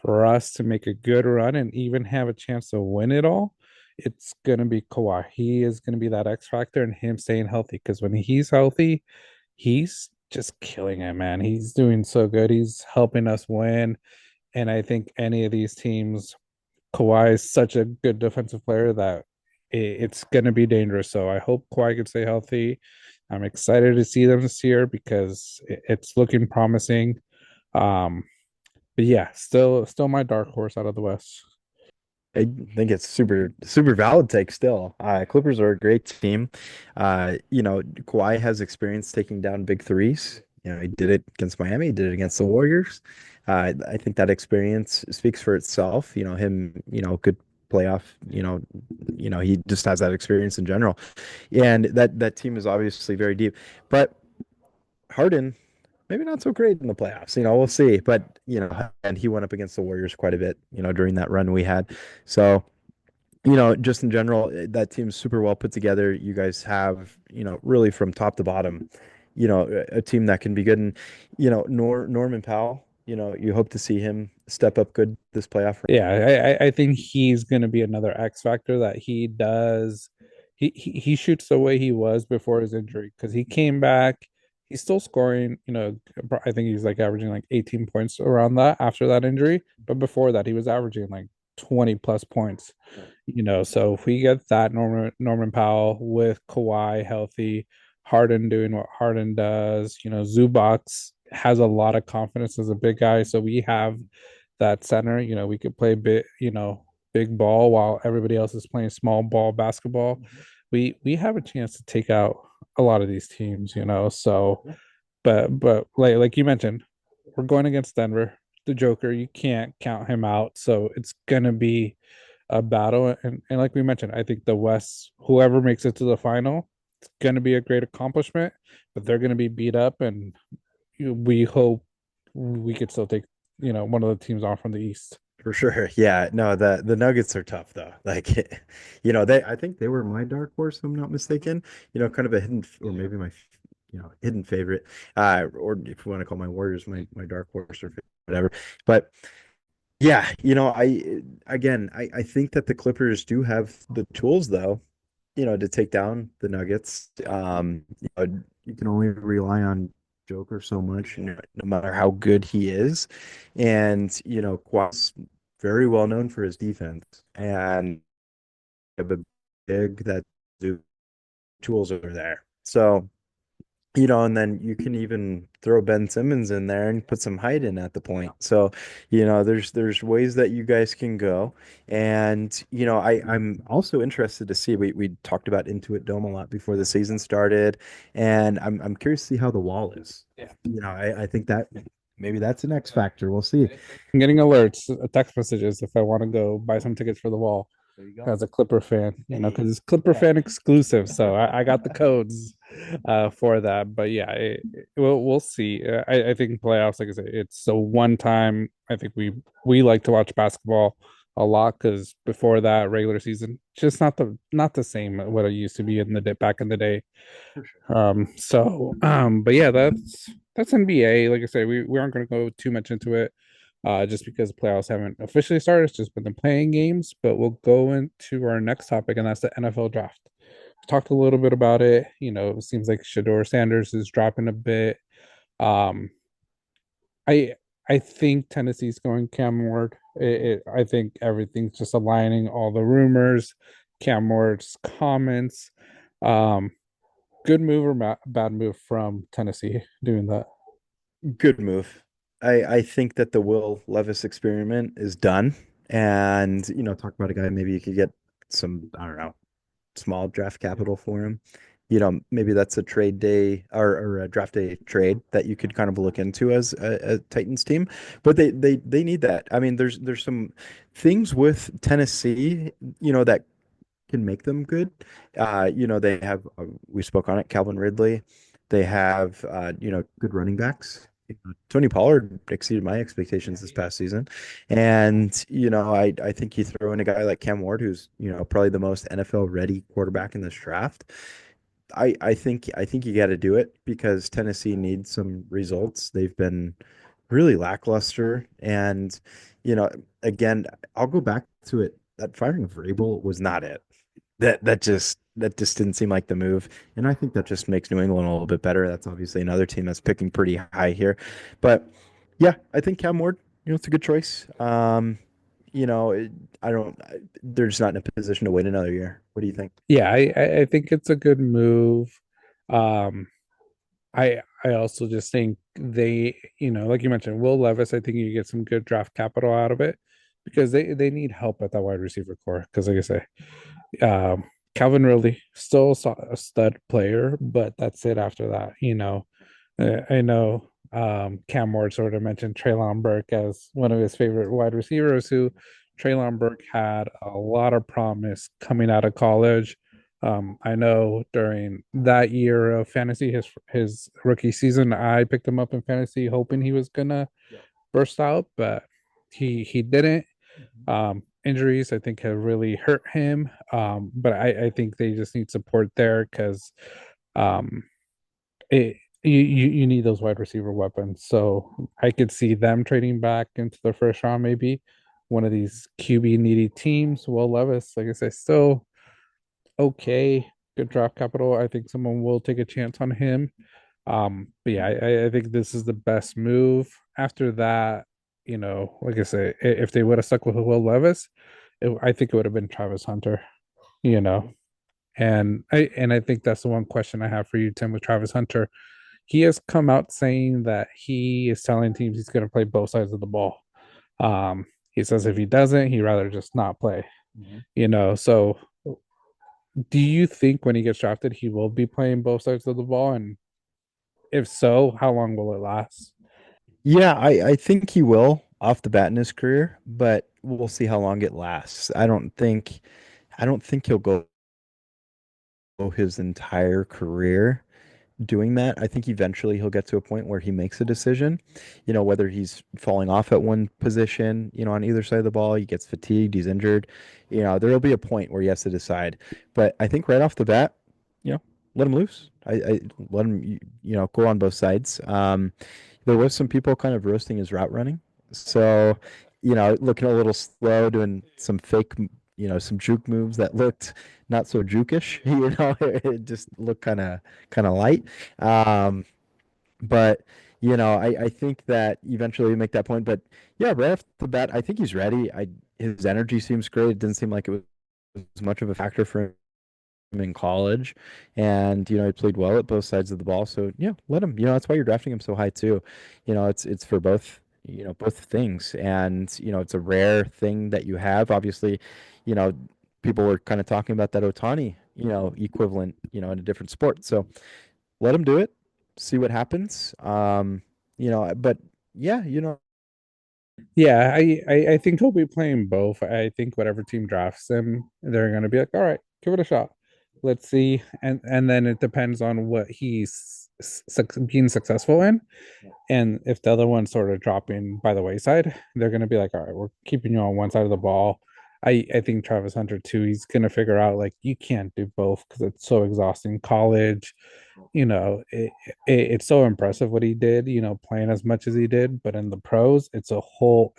for us to make a good run and even have a chance to win it all, it's gonna be Kawhi. He is gonna be that X factor, and him staying healthy. Because when he's healthy, he's just killing it, man. He's doing so good. He's helping us win. And I think any of these teams, Kawhi is such a good defensive player that it's going to be dangerous. So I hope Kawhi can stay healthy. I'm excited to see them this year because it's looking promising. Um, but yeah, still my dark horse out of the West. I think it's super valid take still. Clippers are a great team. Kawhi has experience taking down big threes. He did it against Miami, he did it against the Warriors. I think that experience speaks for itself. Good playoff, he just has that experience in general. And that team is obviously very deep. But Harden, maybe not so great in the playoffs. We'll see. But, and he went up against the Warriors quite a bit, during that run we had. So, just in general, that team's super well put together. You guys have, really from top to bottom, a team that can be good. And, Norman Powell, you hope to see him step up good this playoff run. Yeah, I think he's going to be another X factor that he does. He shoots the way he was before his injury because he came back. He's still scoring, I think he's like averaging like 18 points around that after that injury. But before that, he was averaging like 20 plus points, So if we get that Norman Powell with Kawhi healthy, Harden doing what Harden does, Zubac has a lot of confidence as a big guy. So we have that center. We could play big ball while everybody else is playing small ball basketball. We have a chance to take out a lot of these teams, So, but like you mentioned, we're going against Denver, the Joker. You can't count him out. So it's gonna be a battle. And like we mentioned, I think the West, whoever makes it to the final, it's gonna be a great accomplishment. But they're gonna be beat up, and we hope we could still take one of the teams off from the East. For sure. Yeah. No, the Nuggets are tough though. Like, I think they were my dark horse, if I'm not mistaken. Kind of a hidden or maybe my hidden favorite. Or if you want to call my Warriors my dark horse or whatever. But yeah, I think that the Clippers do have the tools though, to take down the Nuggets. You can only rely on Joker so much, no matter how good he is. And, Kawhi's very well known for his defense. And have a big that do tools over there. So, and then you can even throw Ben Simmons in there and put some height in at the point. So, there's ways that you guys can go. And, I'm also interested to see we talked about Intuit Dome a lot before the season started. And I'm curious to see how the wall is. Yeah. I think that maybe that's an X factor. We'll see. I'm getting alerts, text messages if I want to go buy some tickets for the wall as a Clipper fan, because it's Clipper fan exclusive. So I got the codes for that. But yeah, we'll see. I think playoffs, like I said, it's a one time. I think we like to watch basketball a lot because before that regular season, just not the same what it used to be in the back in the day. But yeah, that's NBA. Like I said, we aren't going to go too much into it, just because playoffs haven't officially started. It's just been the playing games. But we'll go into our next topic, and that's the NFL draft. We talked a little bit about it. It seems like Shador Sanders is dropping a bit. Um, I I think Tennessee's going Cam Ward. I think everything's just aligning all the rumors, Cam Ward's comments. Um, Good move or bad move from Tennessee doing that? Good move. I think that the Will Levis experiment is done. And, talk about a guy maybe you could get some, I don't know, small draft capital for him. Maybe that's a trade day or a draft day trade that you could kind of look into as a Titans team. But they need that. I mean, there's some things with Tennessee, that can make them good. They have we spoke on it, Calvin Ridley. They have good running backs. Tony Pollard exceeded my expectations this past season. And, I think you throw in a guy like Cam Ward, who's, probably the most NFL ready quarterback in this draft. I think you got to do it because Tennessee needs some results. They've been really lackluster. And, you know, again, I'll go back to it. That firing of Vrabel was not it. That just didn't seem like the move. And I think that just makes New England a little bit better. That's obviously another team that's picking pretty high here. But yeah, I think Cam Ward, it's a good choice. You know, it, I don't, they're just not in a position to wait another year. What do you think? Yeah, I think it's a good move. Um, I also just think they, like you mentioned, Will Levis, I think you get some good draft capital out of it because they need help at that wide receiver core. Because like I say, um, Calvin Ridley still a stud player, but that's it after that. I know Cam Ward sort of mentioned Traylon Burke as one of his favorite wide receivers, who Traylon Burke had a lot of promise coming out of college. I know during that year of fantasy, his rookie season, I picked him up in fantasy, hoping he was gonna burst out, but he didn't. Injuries, I think, have really hurt him. But I think they just need support there because um, you need those wide receiver weapons. So I could see them trading back into the first round, maybe one of these QB needy teams. Will Levis, like I said, still okay, good draft capital. I think someone will take a chance on him. But yeah, I think this is the best move. After that, like I say, if they would have stuck with Will Levis, I think it would have been Travis Hunter, you know. And I think that's the one question I have for you, Tim, with Travis Hunter. He has come out saying that he is telling teams he's going to play both sides of the ball. He says if he doesn't, he'd rather just not play. So do you think when he gets drafted, he will be playing both sides of the ball? And if so, how long will it last? Yeah, I think he will off the bat in his career, but we'll see how long it lasts. I don't think he'll go his entire career doing that. I think eventually he'll get to a point where he makes a decision, whether he's falling off at one position, on either side of the ball, he gets fatigued, he's injured, there'll be a point where he has to decide. But I think right off the bat, you know, let him loose. I let him, go on both sides. There was some people kind of roasting his route running. So, looking a little slow, doing some fake, some juke moves that looked not so jukish, it just looked kind of light. Um, but I think that eventually we make that point. But yeah, right off the bat, I think he's ready. His energy seems great. It didn't seem like it was much of a factor for him in college, and he played well at both sides of the ball. So yeah, let him. That's why you're drafting him so high too. It's for both. Both things, and it's a rare thing that you have. Obviously, you know, people were kind of talking about that Otani, equivalent, in a different sport. So let him do it, see what happens. But yeah, Yeah, I think he'll be playing both. I think whatever team drafts him, they're gonna be like, all right, give it a shot. Let's see. And then it depends on what he's being successful in. And if the other one's sort of dropping by the wayside, they're gonna be like, all right, we're keeping you on one side of the ball. I think Travis Hunter too, he's gonna figure out like you can't do both because it's so exhausting. College, it's so impressive what he did, playing as much as he did, but in the pros, it's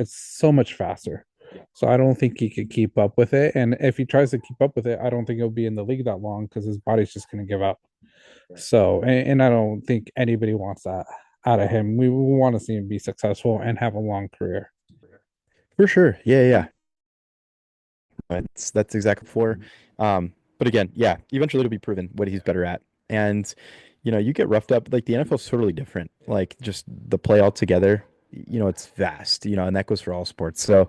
so much faster. So I don't think he could keep up with it. And if he tries to keep up with it, I don't think he'll be in the league that long because his body's just going to give up. So, and I don't think anybody wants that out of him. We want to see him be successful and have a long career. for sure. Yeah, yeah. That's exactly for. But again, yeah, eventually it'll be proven what he's better at. And you get roughed up. Like the NFL is totally different. Like just the play altogether, it's vast. And that goes for all sports. So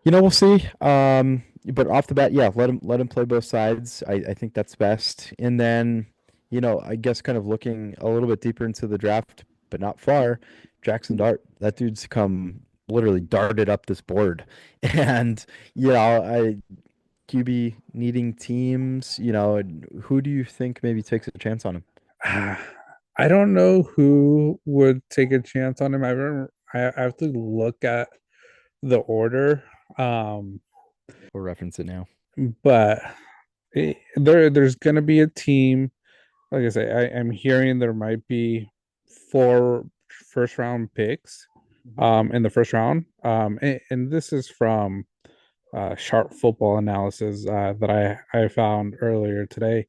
we'll see. But off the bat, yeah, let him play both sides. I think that's best. And then, I guess kind of looking a little bit deeper into the draft, but not far. Jackson Dart, that dude's come literally darted up this board, and I QB needing teams. Who do you think maybe takes a chance on him? I don't know who would take a chance on him. I have to look at the order. Um, We'll reference it now. but there's gonna be a team. Like I say, I'm hearing there might be four first round picks in the first round. And this is from sharp football analysis that I found earlier today.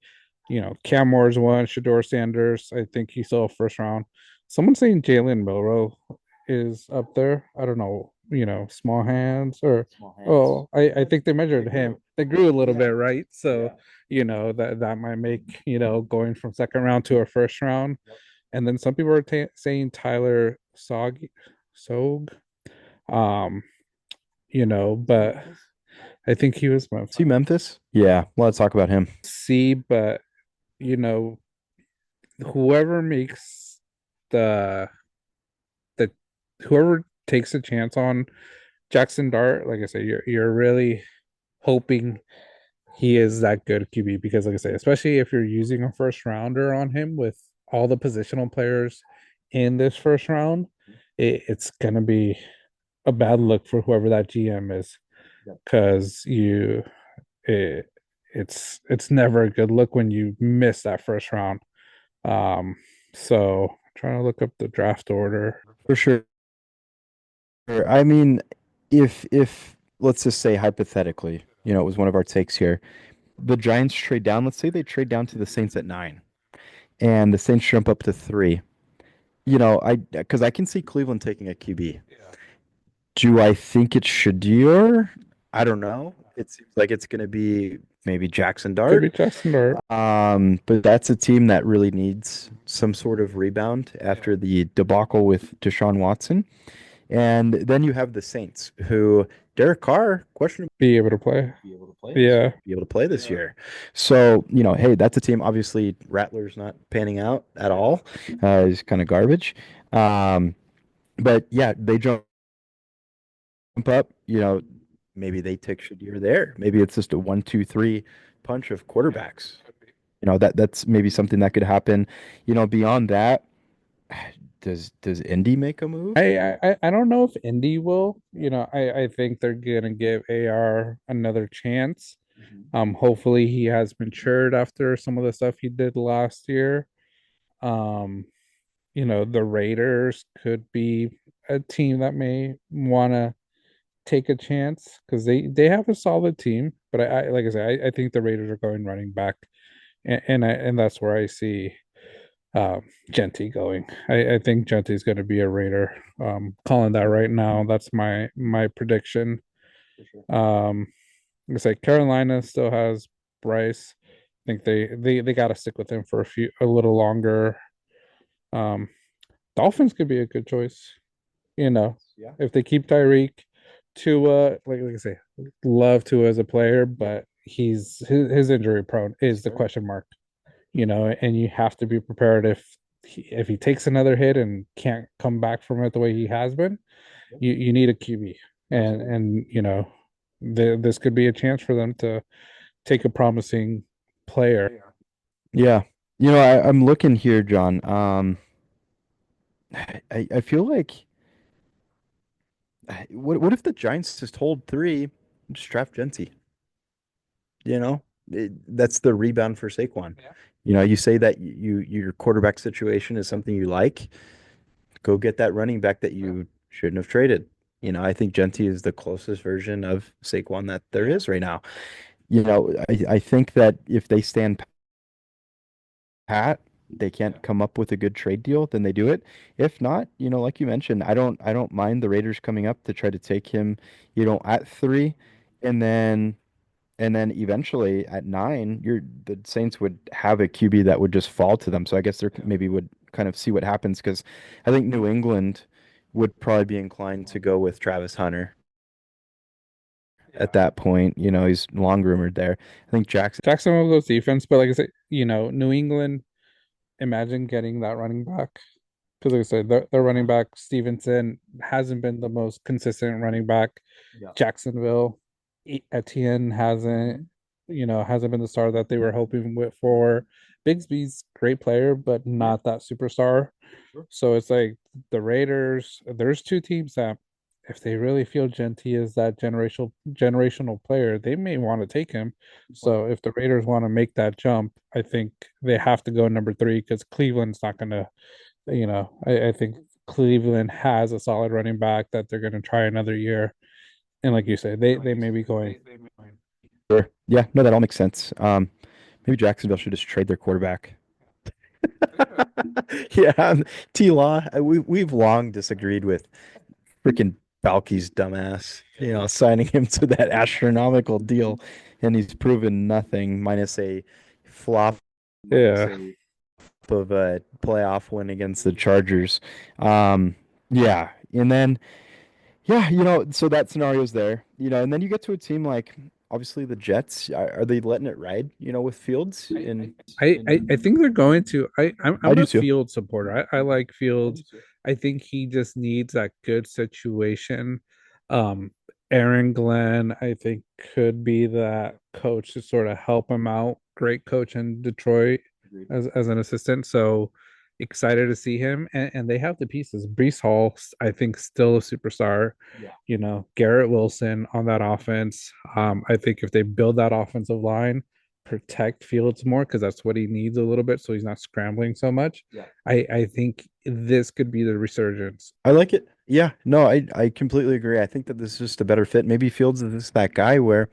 Cam Moore's one, Shador Sanders. I think he's still first round. Someone saying Jalen Milroe is up there. I don't know. Small hands or oh, I think they measured him. They grew a little bit, right? So that might make going from second round to a first round. And then some people are saying Tyler Sog, um, but I think he was my See Memphis? Yeah, let's talk about him. C, but you know, whoever makes the the whoever takes a chance on Jackson Dart, like I say, you're really hoping he is that good QB because, like I say, especially if you're using a first rounder on him with all the positional players in this first round, it's gonna be a bad look for whoever that GM is because it, it's never a good look when you miss that first round. So trying to look up the draft order. For sure. I mean, if let's just say hypothetically, it was one of our takes here. The Giants trade down. Let's say they trade down to the Saints at 9, and the Saints jump up to 3. Because I can see Cleveland taking a QB. Yeah. Do I think it's Shadir? I don't know. It seems like it's going to be maybe Jackson Could be Dart. Jackson Dart. But that's a team that really needs some sort of rebound after the debacle with Deshaun Watson. And then you have the Saints, who Derek Carr questionably Be able to play. Yeah. be able to play this year. So, hey, that's a team. Obviously, Rattler's not panning out at all. He's kind of garbage. But yeah, they jump up. Maybe they take Shadir there. Maybe it's just a 1, 2, 3 punch of quarterbacks. That's maybe something that could happen. Beyond that, does Indy make a move? I don't know if Indy will. I think they're gonna give AR another chance. Hopefully he has matured after some of the stuff he did last year. Um, the Raiders could be a team that may wanna take a chance because they have a solid team. But I like I said, I think the Raiders are going running back, and that's where I see Genty going. I think Genty's going to be a Raider. Calling that right now. That's my prediction. Like I say Carolina still has Bryce. I think they got to stick with him for a little longer. Um, Dolphins could be a good choice. If they keep Tyreek, Tua, like I say, love Tua as a player, but his injury prone is the question mark. And you have to be prepared if he takes another hit and can't come back from it the way he has been, you need a QB. And this could be a chance for them to take a promising player. Yeah. I'm looking here, John. I feel like what if the Giants just hold 3, just draft Genty? That's the rebound for Saquon. Yeah. You say that your quarterback situation is something you like. Go get that running back that you shouldn't have traded. I think Genty is the closest version of Saquon that there is right now. I think that if they stand pat, they can't come up with a good trade deal, then they do it. If not, like you mentioned, I don't mind the Raiders coming up to try to take him, at 3, and then eventually at 9, the Saints would have a QB that would just fall to them. So I guess they maybe would kind of see what happens because I think New England would probably be inclined to go with Travis Hunter at that point. He's long rumored there. I think Jacksonville goes defense, but like I said, New England, imagine getting that running back. Because like I said, their running back Stevenson hasn't been the most consistent running back. Jacksonville, Etienne hasn't been the star that they were hoping for. Bigsby's great player, but not that superstar. So it's like the Raiders, there's two teams that if they really feel Genty is that generational player, they may want to take him. So if the Raiders want to make that jump, I think they have to go number three because Cleveland's not gonna, I think Cleveland has a solid running back that they're gonna try another year. And like you said, they may be going. Sure. Yeah, no, that all makes sense. Maybe Jacksonville should just trade their quarterback. Yeah, T Law, we've long disagreed with freaking Balky's dumbass, signing him to that astronomical deal, and he's proven nothing minus a flop Yeah. of a playoff win against the Chargers. Um, yeah, and then yeah, so that scenario's there, and then you get to a team like obviously the Jets. Are they letting it ride, with Fields? And I think they're going to. I I'm do a too. Field supporter. I like Fields. I think he just needs that good situation. Um, Aaron Glenn, I think, could be that coach to sort of help him out. Great coach in Detroit as an assistant. So excited to see him. And they have the pieces. Brees Hall, I think, still a superstar. Garrett Wilson on that offense. I think if they build that offensive line, protect Fields more because that's what he needs a little bit, so he's not scrambling so much. I think this could be the resurgence. I like it. Yeah, no, I completely agree. I think that this is just a better fit. Maybe Fields is just that guy where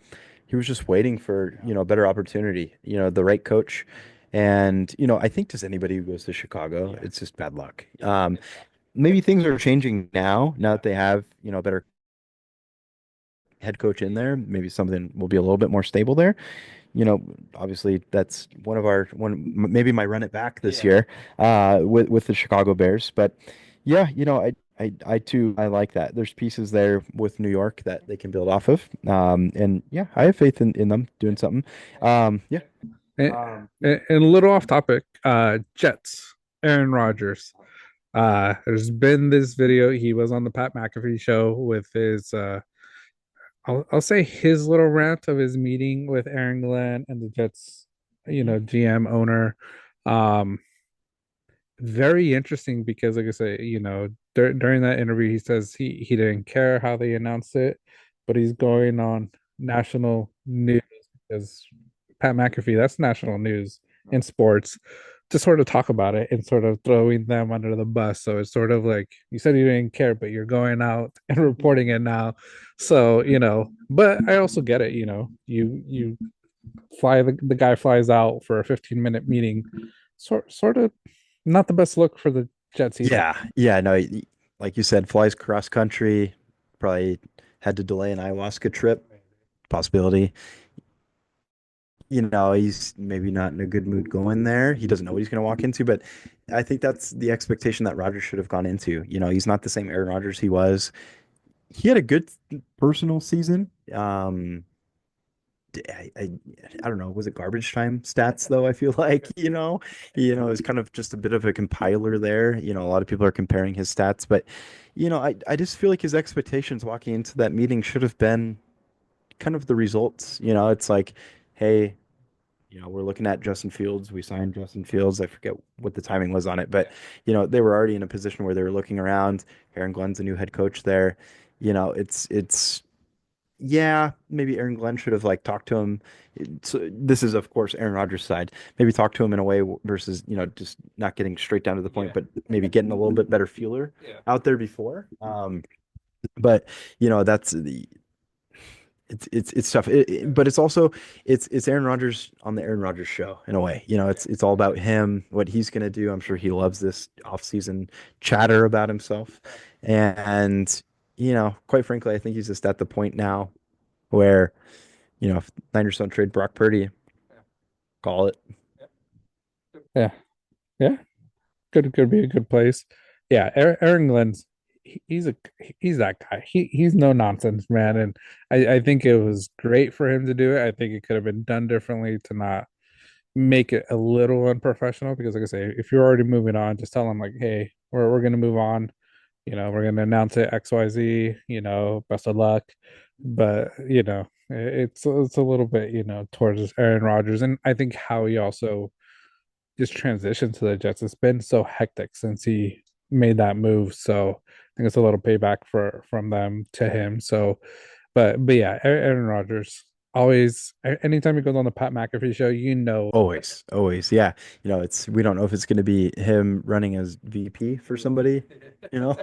he was just waiting for, a better opportunity, the right coach. And, I think just anybody who goes to Chicago, it's just bad luck. Maybe things are changing now that they have, a better head coach in there. Maybe something will be a little bit more stable there. Obviously that's maybe my run it back this year with the Chicago Bears. But yeah, I too I like that. There's pieces there with New York that they can build off of. And yeah, I have faith in them doing something. Yeah. And a little off topic, Jets, Aaron Rodgers. There's been this video. He was on the Pat McAfee show with his I'll say his little rant of his meeting with Aaron Glenn and the Jets, GM owner. Um, Very interesting because, like I say, during that interview, he says he didn't care how they announced it, but he's going on national news because Pat McAfee, that's national news in sports, to sort of talk about it and sort of throwing them under the bus. So it's sort of like you said you didn't care, but you're going out and reporting it now. So, but I also get it, you the guy flies out for a 15-minute meeting, sort of not the best look for the Jets either. Yeah. Yeah. No, like you said, flies cross country, probably had to delay an ayahuasca trip, possibility. He's maybe not in a good mood going there. He doesn't know what he's going to walk into, but I think that's the expectation that Rodgers should have gone into. He's not the same Aaron Rodgers he was. He had a good personal season. I don't know. Was it garbage time stats though? I feel like, it's kind of just a bit of a compiler there. A lot of people are comparing his stats, but I just feel like his expectations walking into that meeting should have been kind of the results. It's like, hey, we're looking at Justin Fields. We signed Justin Fields. I forget what the timing was on it, but they were already in a position where they were looking around. Aaron Glenn's the new head coach there. It's yeah, maybe Aaron Glenn should have like talked to him. This is of course Aaron Rodgers' side. Maybe talk to him in a way versus just not getting straight down to the point, but maybe getting a little bit better feeler out there before. But that's the it's tough. But it's also it's Aaron Rodgers on the Aaron Rodgers show in a way. It's all about him, what he's gonna do. I'm sure he loves this offseason chatter about himself. And quite frankly, I think he's just at the point now where, if Niners don't trade Brock Purdy, call it. Yeah, yeah, could be a good place. Yeah, Aaron Glenn's he's that guy. He's no nonsense, man. And I think it was great for him to do it. I think it could have been done differently to not make it a little unprofessional because, like I say, if you're already moving on, just tell them like, hey, we're gonna move on. We're gonna announce it XYZ. Best of luck. But it's a little bit towards Aaron Rodgers, and I think Howie also just transition to the Jets. It's been so hectic since he made that move. So I think it's a little payback for from them to him. So, but yeah, Aaron Rodgers always anytime he goes on the Pat McAfee show, you know. Always, always, yeah. It's we don't know if it's going to be him running as VP for somebody, you know,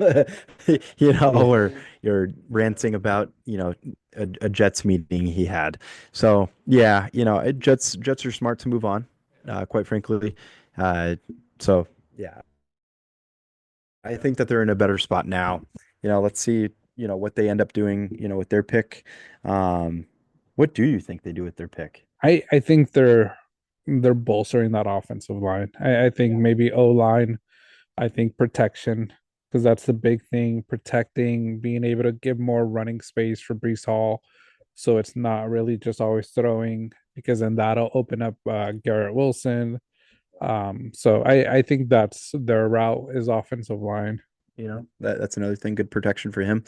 Yeah. or you're ranting about, a Jets meeting he had. So yeah, Jets are smart to move on, quite frankly. Uh, so yeah, I think that they're in a better spot now. Let's see, what they end up doing, with their pick. Um, what do you think they do with their pick? I think they're bolstering that offensive line. I think maybe O line. I think protection because that's the big thing. Protecting, being able to give more running space for Brees Hall, so it's not really just always throwing. Because then that'll open up Garrett Wilson. So I think that's their route is offensive line. That's another thing, good protection for him.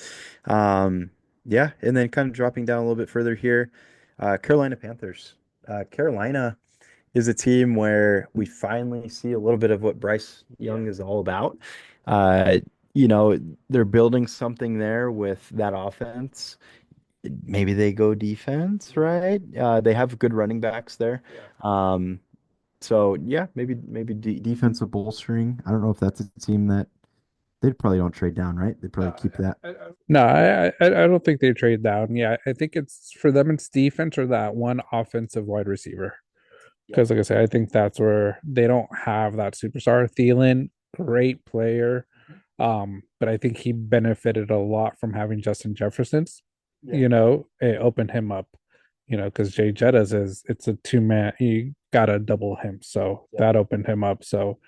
Yeah, and then kind of dropping down a little bit further here, Carolina Panthers. Carolina is a team where we finally see a little bit of what Bryce Young is all about. Uh, you know, they're building something there with that offense. Maybe they go defense, right? They have good running backs there. Um, so yeah, maybe de defensive bolstering. I don't know if that's a team that they probably don't trade down, right? They probably keep that. No, I don't think they trade down. Yeah, I think it's for them. It's defense or that one offensive wide receiver. Because, like I said, I think that's where they don't have that superstar. Thielen, great player, but I think he benefited a lot from having Justin Jefferson's. It opened him up. Because Jay Jettas is it's a two man. You gotta double him, so that opened him up. So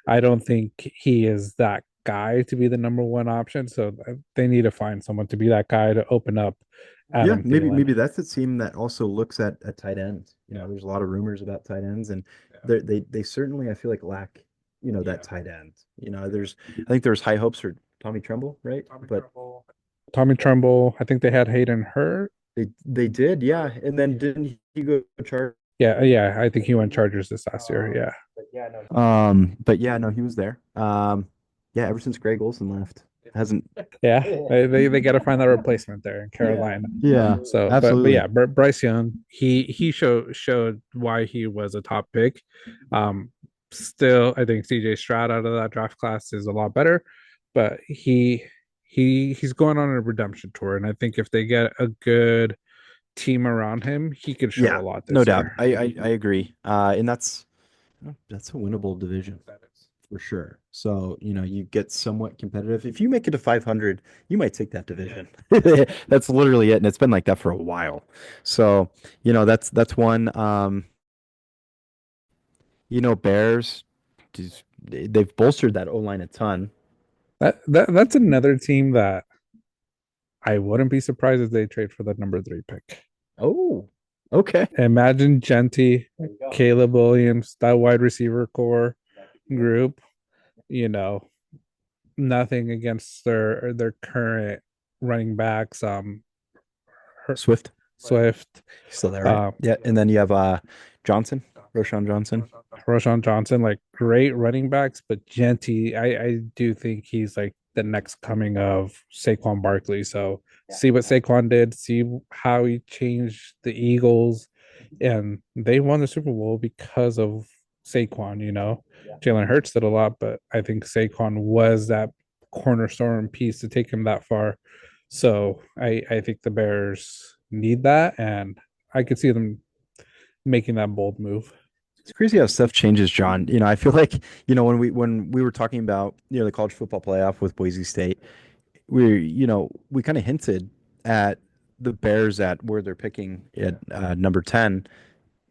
I don't think he is that guy to be the number one option. So they need to find someone to be that guy to open up Yeah, Adam maybe Thielen. maybe that's a team that also looks at a tight end. There's a lot of rumors about tight ends, and they certainly I feel like lack, that tight end. I think there's high hopes for Tommy Tremble, right? But Tommy Tremble. I think they had Hayden Hurt. they did, yeah. And then didn't he go charge? Yeah, yeah. I think he went Chargers this last year. Yeah. But yeah, no, he was there. Yeah, ever since Greg Olson left, hasn't. Yeah, they got to find that replacement there in Carolina. Yeah, So, but absolutely. yeah, Bryce Young, he showed why he was a top pick. Still, I think CJ Stroud out of that draft class is a lot better, but he's going on a redemption tour, and I think if they get a good team around him, he could show Yeah, a lot no this doubt. year. I agree. And that's a winnable division for sure. So, you get somewhat competitive. If you make it to 500, you might take that division. That's literally it. And it's been like that for a while. So, that's one. Bears, they've bolstered that O-line a ton. That's another team that I wouldn't be surprised if they trade for the number three pick. Oh, okay. Imagine Genty, Caleb Williams, that wide receiver core group. You know, nothing against their current running backs. Swift, Swift, still there, right? um, Yeah. And then you have Johnson, Roshan Johnson. Roshan Johnson, like great running backs, but Genty, I do think he's like the next coming of Saquon Barkley. So see what Saquon did, see how he changed the Eagles, and they won the Super Bowl because of Saquon. Jalen Hurts did a lot, but I think Saquon was that cornerstone piece to take him that far. So I think the Bears need that, and I could see them making that bold move. It's crazy how stuff changes, John. I feel like, when we were talking about, the college football playoff with Boise State, we kind of hinted at the Bears at where they're picking at number 10.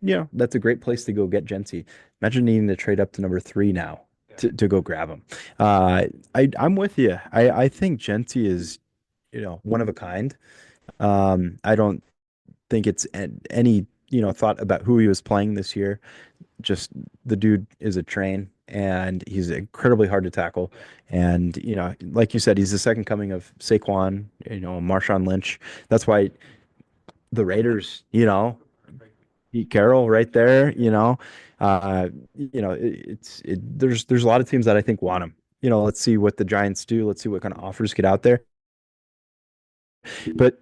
That's a great place to go get Genty. Imagine needing to trade up to number 3 now to go grab him. I'm with you. I think Genty is, one of a kind. I don't think it's any, thought about who he was playing this year. Just the dude is a train and he's incredibly hard to tackle. And, like you said, he's the second coming of Saquon, Marshawn Lynch. That's why the Raiders, Pete Carroll right there, there's a lot of teams that I think want him. Let's see what the Giants do. Let's see what kind of offers get out there. But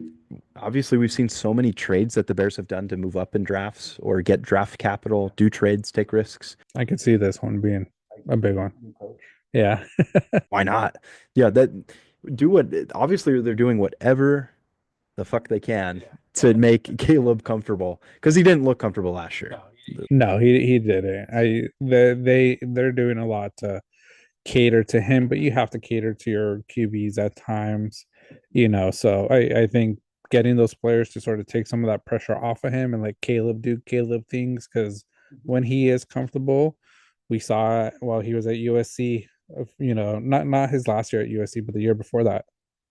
obviously, we've seen so many trades that the Bears have done to move up in drafts or get draft capital, do trades, take risks. I could see this one being a big one. Yeah. Why not? Yeah, that do what obviously they're doing whatever the fuck they can to make Caleb comfortable because he didn't look comfortable last year. No, he didn't. They're doing a lot to cater to him, but you have to cater to your QBs at times, So I think getting those players to sort of take some of that pressure off of him and let Caleb do Caleb things, because when he is comfortable, we saw it while he was at USC, not his last year at USC, but the year before that,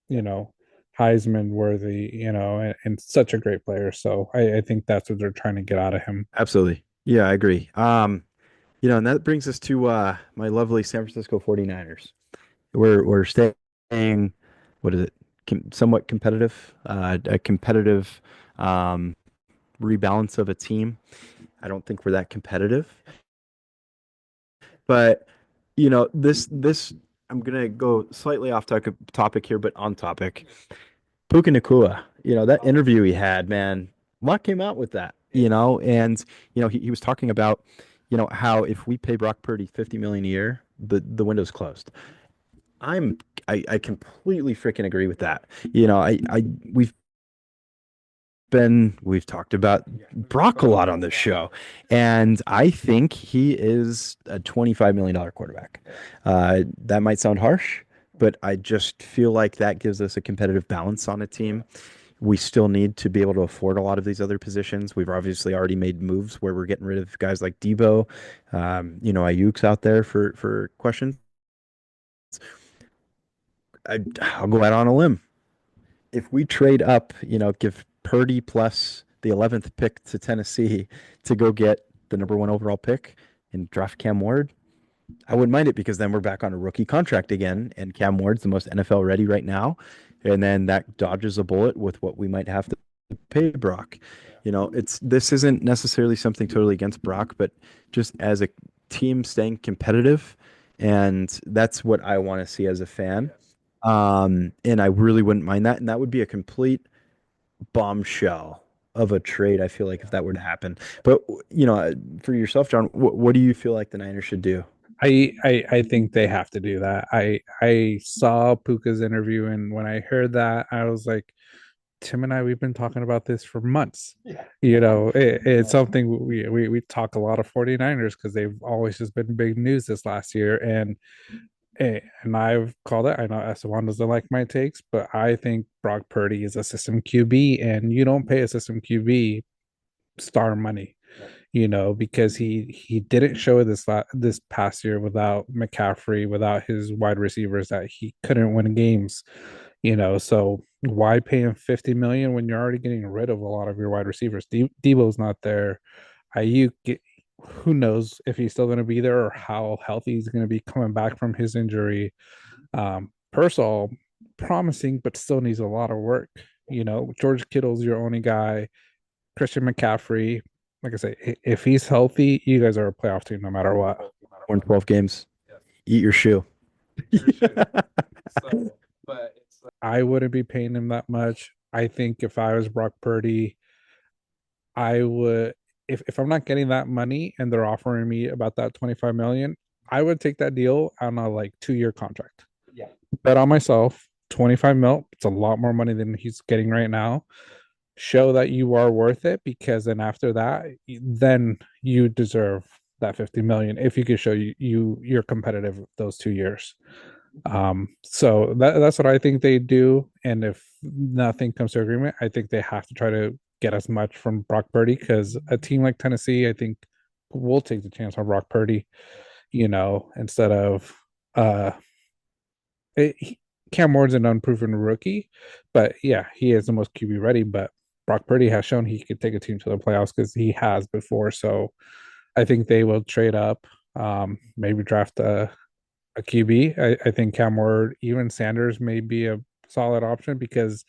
you know, Heisman worthy, and such a great player. So I think that's what they're trying to get out of him. Absolutely. Yeah, I agree. And that brings us to my lovely San Francisco 49ers. We're staying, what is it? Somewhat competitive, a competitive rebalance of a team. I don't think we're that competitive, but this I'm gonna go slightly off topic here, but on topic. Puka Nakua, that interview he had, man, what came out with that, and he was talking about, how if we pay Brock Purdy 50 million a year, the window's closed. I completely freaking agree with that. We've we've talked about Brock a lot on this show, and I think he is a $25 million quarterback. That might sound harsh, but I just feel like that gives us a competitive balance on a team. We still need to be able to afford a lot of these other positions. We've obviously already made moves where we're getting rid of guys like Debo. Ayuk's out there for questions. I'll go out on a limb. If we trade up, give Purdy plus the 11th pick to Tennessee to go get the number one overall pick and draft Cam Ward, I wouldn't mind it because then we're back on a rookie contract again, and Cam Ward's the most NFL ready right now. And then that dodges a bullet with what we might have to pay Brock. This isn't necessarily something totally against Brock, but just as a team staying competitive, and that's what I want to see as a fan. And I really wouldn't mind that. And that would be a complete bombshell of a trade, I feel like, if that were to happen. But, for yourself, John, what do you feel like the Niners should do? I think they have to do that. I saw Puka's interview, and when I heard that, I was like, Tim and I, we've been talking about this for months. Yeah. It's something we talk a lot of 49ers because they've always just been big news this last year. And I've called it. I know Esteban doesn't like my takes, but I think Brock Purdy is a system QB, and you don't pay a system QB star money, because he didn't show this past year without McCaffrey, without his wide receivers, that he couldn't win games. So why pay him 50 million when you're already getting rid of a lot of your wide receivers? Debo's not there. Ayuk, who knows if he's still going to be there or how healthy he's going to be coming back from his injury. Pearsall, promising, but still needs a lot of work. George Kittle's your only guy. Christian McCaffrey, like I say, if he's healthy, you guys are a playoff team no matter what. Win 12 games. Eat your shoe. I wouldn't be paying him that much. I think if I was Brock Purdy, I would, if I'm not getting that money and they're offering me about that 25 million, I would take that deal on a like 2-year contract. Yeah. Bet on myself, 25 mil. It's a lot more money than he's getting right now. Show that you are worth it, because then after that, then you deserve that 50 million if you could show you're competitive those 2 years. So that's what I think they do. And if nothing comes to agreement, I think they have to try to get as much from Brock Purdy, because a team like Tennessee, I think, will take the chance on Brock Purdy, instead of uh it, Cam Ward's an unproven rookie, but yeah, he is the most QB ready. But Brock Purdy has shown he could take a team to the playoffs because he has before. So I think they will trade up, maybe draft a QB. I think Cam Ward, even Sanders may be a solid option, because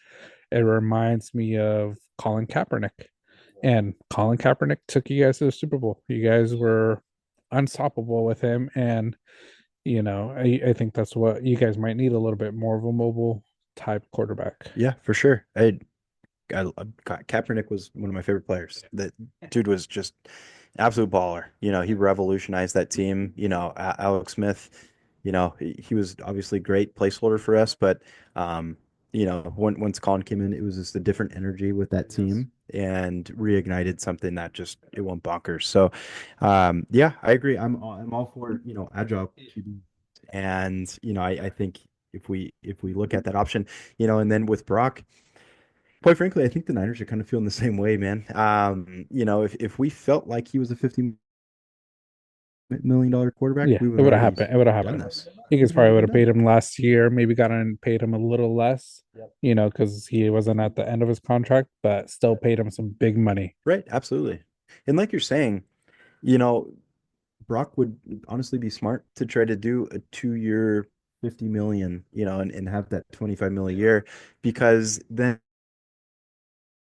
it reminds me of Colin Kaepernick. And Colin Kaepernick took you guys to the Super Bowl. You guys were unstoppable with him, and I think that's what you guys might need, a little bit more of a mobile type quarterback. Yeah, for sure. Kaepernick was one of my favorite players. That dude was just absolute baller. He revolutionized that team. Alex Smith, he was obviously great placeholder for us, but once Colin came in, it was just a different energy with that team and reignited something that just it went bonkers. So, yeah, I agree. I'm all for, agile QB. And, I think if we look at that option, and then with Brock, quite frankly, I think the Niners are kind of feeling the same way, man. If we felt like he was a $50 million quarterback, Yeah, we would it have would have already happened. It would have done happened. this. You guys We'd probably already would been have done. paid him last year, maybe gotten and paid him a little less, Yep. because he wasn't at the end of his contract, but still paid him some big money. Right, absolutely. And like you're saying, you know, Brock would honestly be smart to try to do a 2-year 50 million, and have that 25 million a year, because then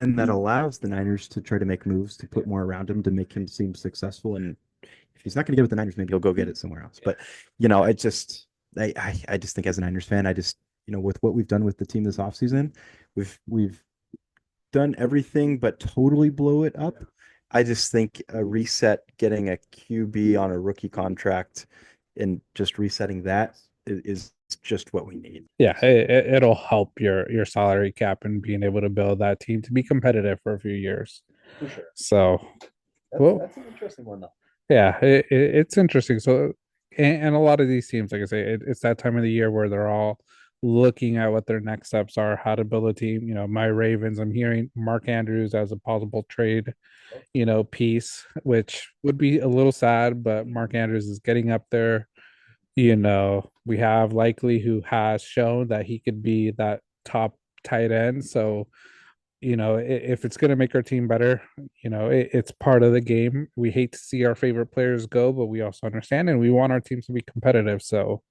and that allows the Niners to try to make moves to put more around him to make him seem successful. And if he's not going to get it with the Niners, maybe he'll go get it somewhere else. But it just I just think as a Niners fan, I just with what we've done with the team this offseason, we've done everything but totally blow it up. I just think a reset, getting a QB on a rookie contract and just resetting that is just what we need. Yeah, it'll help your salary cap and being able to build that team to be competitive for a few years. For sure. So, That's well, that's an interesting one though. yeah, it's interesting. So, and a lot of these teams, like I say, it's that time of the year where they're all looking at what their next steps are, how to build a team. My Ravens, I'm hearing Mark Andrews as a possible trade, piece, which would be a little sad, but Mark Andrews is getting up there. We have Likely, who has shown that he could be that top tight end. So, if it's going to make our team better, it's part of the game. We hate to see our favorite players go, but we also understand and we want our teams to be competitive. So,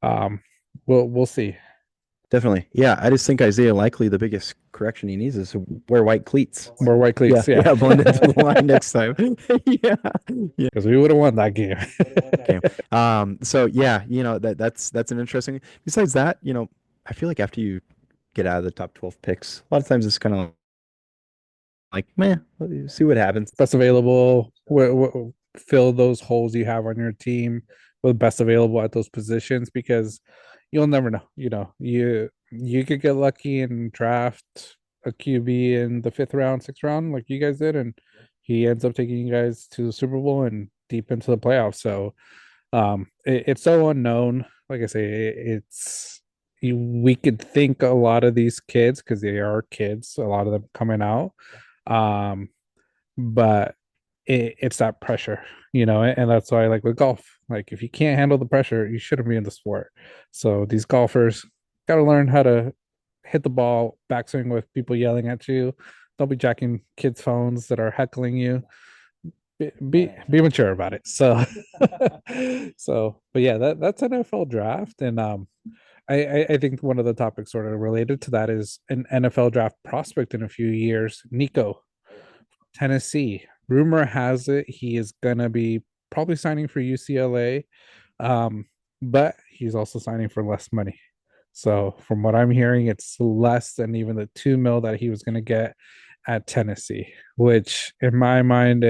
um, we'll see. Definitely. Yeah, I just think Isaiah Likely, the biggest correction he needs is to wear white cleats. More white Yeah, cleats, yeah, yeah, blend into the line next time. Yeah. Yeah. because we would have won that game. Okay. So yeah, that's an interesting. Besides that, I feel like after you get out of the top 12 picks, a lot of times it's kind of like, man, see what happens. Best available, fill those holes you have on your team with best available at those positions, because you'll never know. You could get lucky and draft a QB in the fifth round, sixth round, like you guys did, and he ends up taking you guys to the Super Bowl and deep into the playoffs. So, it's so unknown. Like I say, we could think a lot of these kids, because they are kids, a lot of them coming out. Um, but it's that pressure, and that's why, like with golf, like if you can't handle the pressure, you shouldn't be in the sport. So these golfers got to learn how to hit the ball backswing with people yelling at you. Don't be jacking kids' phones that are heckling you. Be mature about it. So, but yeah, that's NFL draft, and I think one of the topics sort of related to that is an NFL draft prospect in a few years, Nico, Tennessee. Rumor has it he is gonna be probably signing for UCLA, but he's also signing for less money. So from what I'm hearing, it's less than even the 2 mil that he was gonna get at Tennessee. Which, in my mind,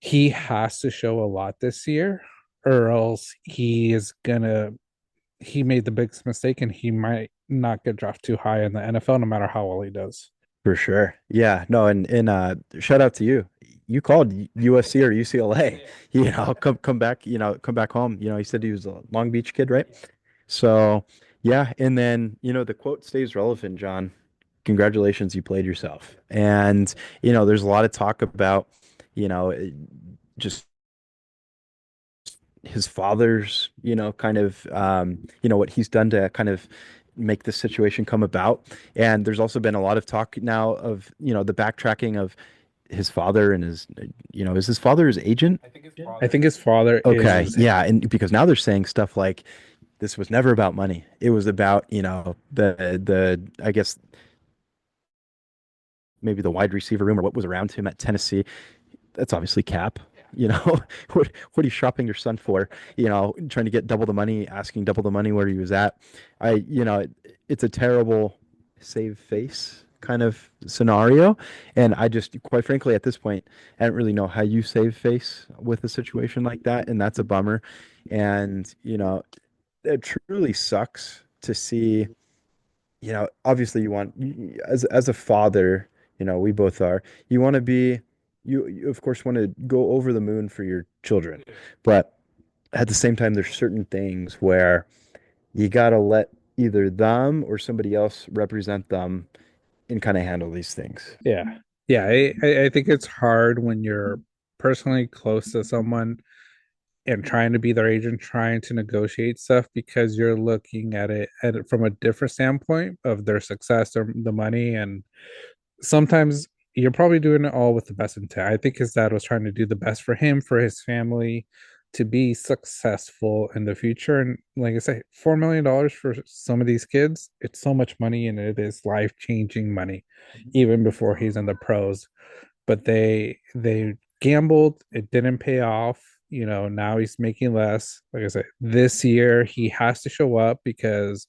he has to show a lot this year, or else he made the biggest mistake, and he might not get drafted too high in the NFL, no matter how well he does. For sure. Yeah. No, and shout out to you. You called USC or UCLA. Come back, come back home. He said he was a Long Beach kid, right? So, yeah, and then, the quote stays relevant, John. Congratulations, you played yourself. And, there's a lot of talk about, just his father's, kind of, what he's done to kind of make this situation come about. And there's also been a lot of talk now of, the backtracking of his father and is his father his agent? I think his father is Okay, his. yeah, and because now they're saying stuff like this was never about money. It was about, the I guess maybe the wide receiver room or what was around him at Tennessee, that's obviously cap. You know, what are you shopping your son for? You know, trying to get double the money, asking double the money where he was at. It's a terrible save face kind of scenario. And I just, quite frankly, at this point, I don't really know how you save face with a situation like that. And that's a bummer. And, it truly sucks to see, obviously you want, as a father, we both are, you want to be, you of course want to go over the moon for your children, but at the same time, there's certain things where you gotta let either them or somebody else represent them and kind of handle these things. Yeah. Yeah, I think it's hard when you're personally close to someone and trying to be their agent, trying to negotiate stuff because you're looking at it from a different standpoint of their success or the money. And sometimes you're probably doing it all with the best intent. I think his dad was trying to do the best for him, for his family, to be successful in the future. And like I say, $4 million for some of these kids, it's so much money and it is life-changing money, even before he's in the pros. But they gambled, it didn't pay off. Now he's making less. Like I said, this year he has to show up because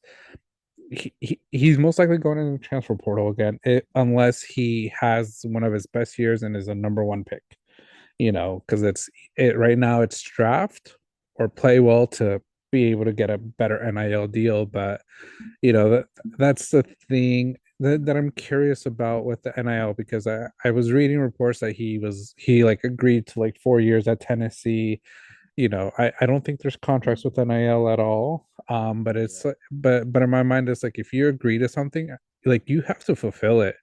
he's most likely going in the transfer portal again, unless he has one of his best years and is a number one pick. Because it right now it's draft or play well to be able to get a better NIL deal. But that's the thing that I'm curious about with the NIL, because I was reading reports that he like agreed to like 4 years at Tennessee. I don't think there's contracts with NIL at all. But it's like, but in my mind, it's like if you agree to something, like you have to fulfill it.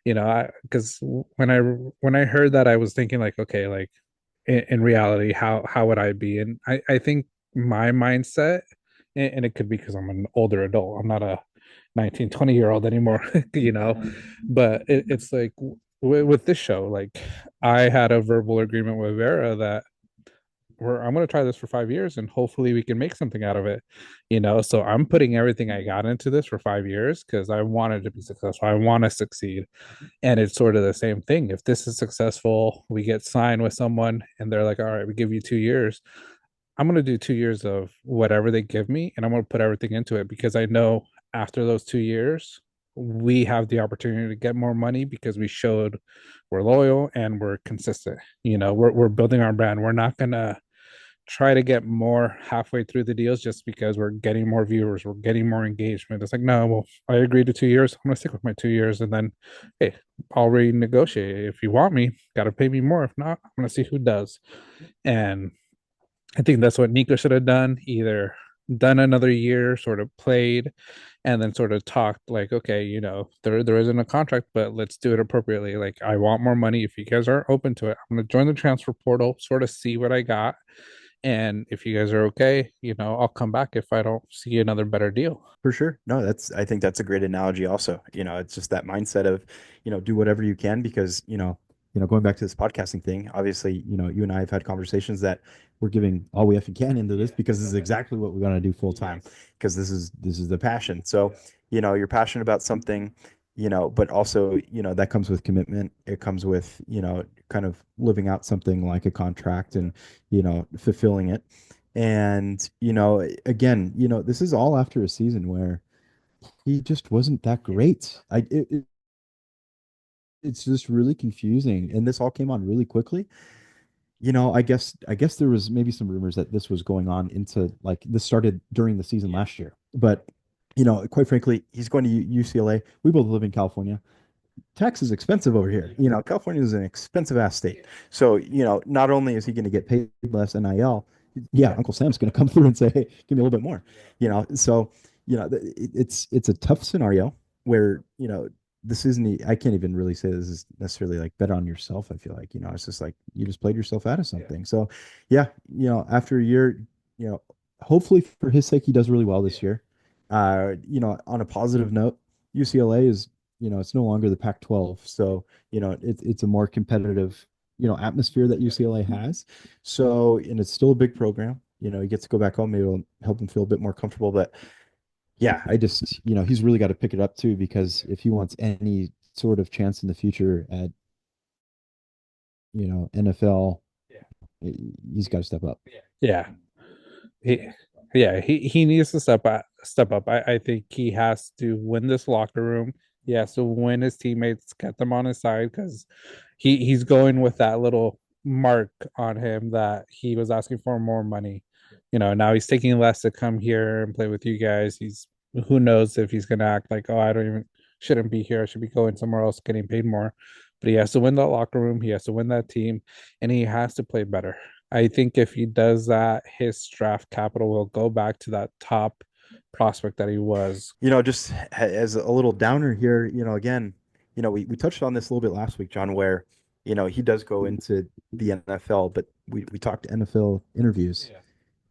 I because when I heard that, I was thinking like, okay, like in reality, how would I be? And I think my mindset, and it could be because I'm an older adult. I'm not a 19, 20-year-old anymore, but it's like with this show, like I had a verbal agreement with Vera that I'm going to try this for 5 years and hopefully we can make something out of it. So I'm putting everything I got into this for 5 years because I wanted to be successful. I want to succeed. And it's sort of the same thing. If this is successful, we get signed with someone and they're like, all right, we give you 2 years. I'm going to do 2 years of whatever they give me and I'm going to put everything into it because I know after those 2 years, we have the opportunity to get more money because we showed we're loyal and we're consistent. We're building our brand. We're not going to try to get more halfway through the deals just because we're getting more viewers, we're getting more engagement. It's like, no, well, I agreed to 2 years. I'm gonna stick with my 2 years, and then, hey, I'll renegotiate. If you want me, gotta pay me more. If not, I'm gonna see who does. And I think that's what Nico should have done. Either done another year, sort of played, and then sort of talked like, okay, there isn't a contract, but let's do it appropriately. Like, I want more money. If you guys are open to it, I'm gonna join the transfer portal, sort of see what I got, and if you guys are okay, I'll come back if I don't see another better deal. For sure. No, I think that's a great analogy also. It's just that mindset of, do whatever you can because, going back to this podcasting thing, obviously, you and I have had conversations that we're giving all we effing can into this because this is exactly what we want to do full time because this is the passion. So, you're passionate about something, but also, that comes with commitment. It comes with, kind of living out something like a contract and, fulfilling it. And, again, this is all after a season where he just wasn't that great. It's just really confusing. And this all came on really quickly. I guess there was maybe some rumors that this was going on into like this started during the season last year. But, quite frankly, he's going to UCLA. We both live in California. Tax is expensive over here. California is an expensive ass state. So, not only is he going to get paid less NIL, yeah, Uncle Sam's going to come through and say, hey, give me a little bit more. So, it's a tough scenario where, this isn't, I can't even really say this is necessarily like bet on yourself. I feel like, it's just like you just played yourself out of something. So, yeah, after a year, hopefully for his sake, he does really well this year. On a positive note, UCLA is it's no longer the Pac-12. So, it's a more competitive, atmosphere that UCLA has. So, and it's still a big program. He gets to go back home. Maybe it'll help him feel a bit more comfortable. But yeah, I just, he's really got to pick it up too, because if he wants any sort of chance in the future at, NFL, he's got to step up. Yeah. He, yeah, he needs to step up. I think he has to win this locker room. He has to win his teammates, get them on his side because he's going with that little mark on him that he was asking for more money. Now he's taking less to come here and play with you guys. He's who knows if he's gonna act like, oh, I don't even shouldn't be here. I should be going somewhere else getting paid more. But he has to win that locker room. He has to win that team, and he has to play better. I think if he does that, his draft capital will go back to that top prospect that he was. Just as a little downer here, again, we touched on this a little bit last week, John, where, he does go into the NFL, but we talked NFL interviews. Yeah.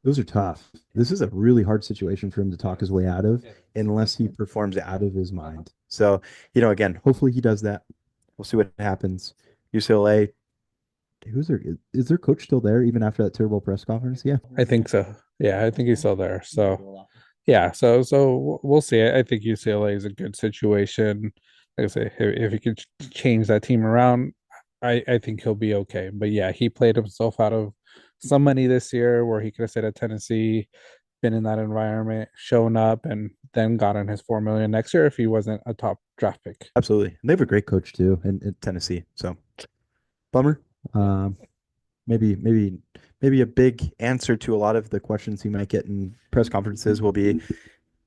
Those are tough. This is a really hard situation for him to talk his way out of unless he performs out of his mind. So, again, hopefully he does that. We'll see what happens. UCLA, is their coach still there even after that terrible press conference? Yeah. I think so. Yeah, I think he's still there. So yeah, so we'll see. I think UCLA is a good situation. Like I say, if he could change that team around, I think he'll be okay. But yeah, he played himself out of some money this year where he could have stayed at Tennessee, been in that environment, shown up, and then gotten his 4 million next year if he wasn't a top draft pick. Absolutely. And they have a great coach too in Tennessee. So bummer. Maybe a big answer to a lot of the questions he might get in press conferences will be,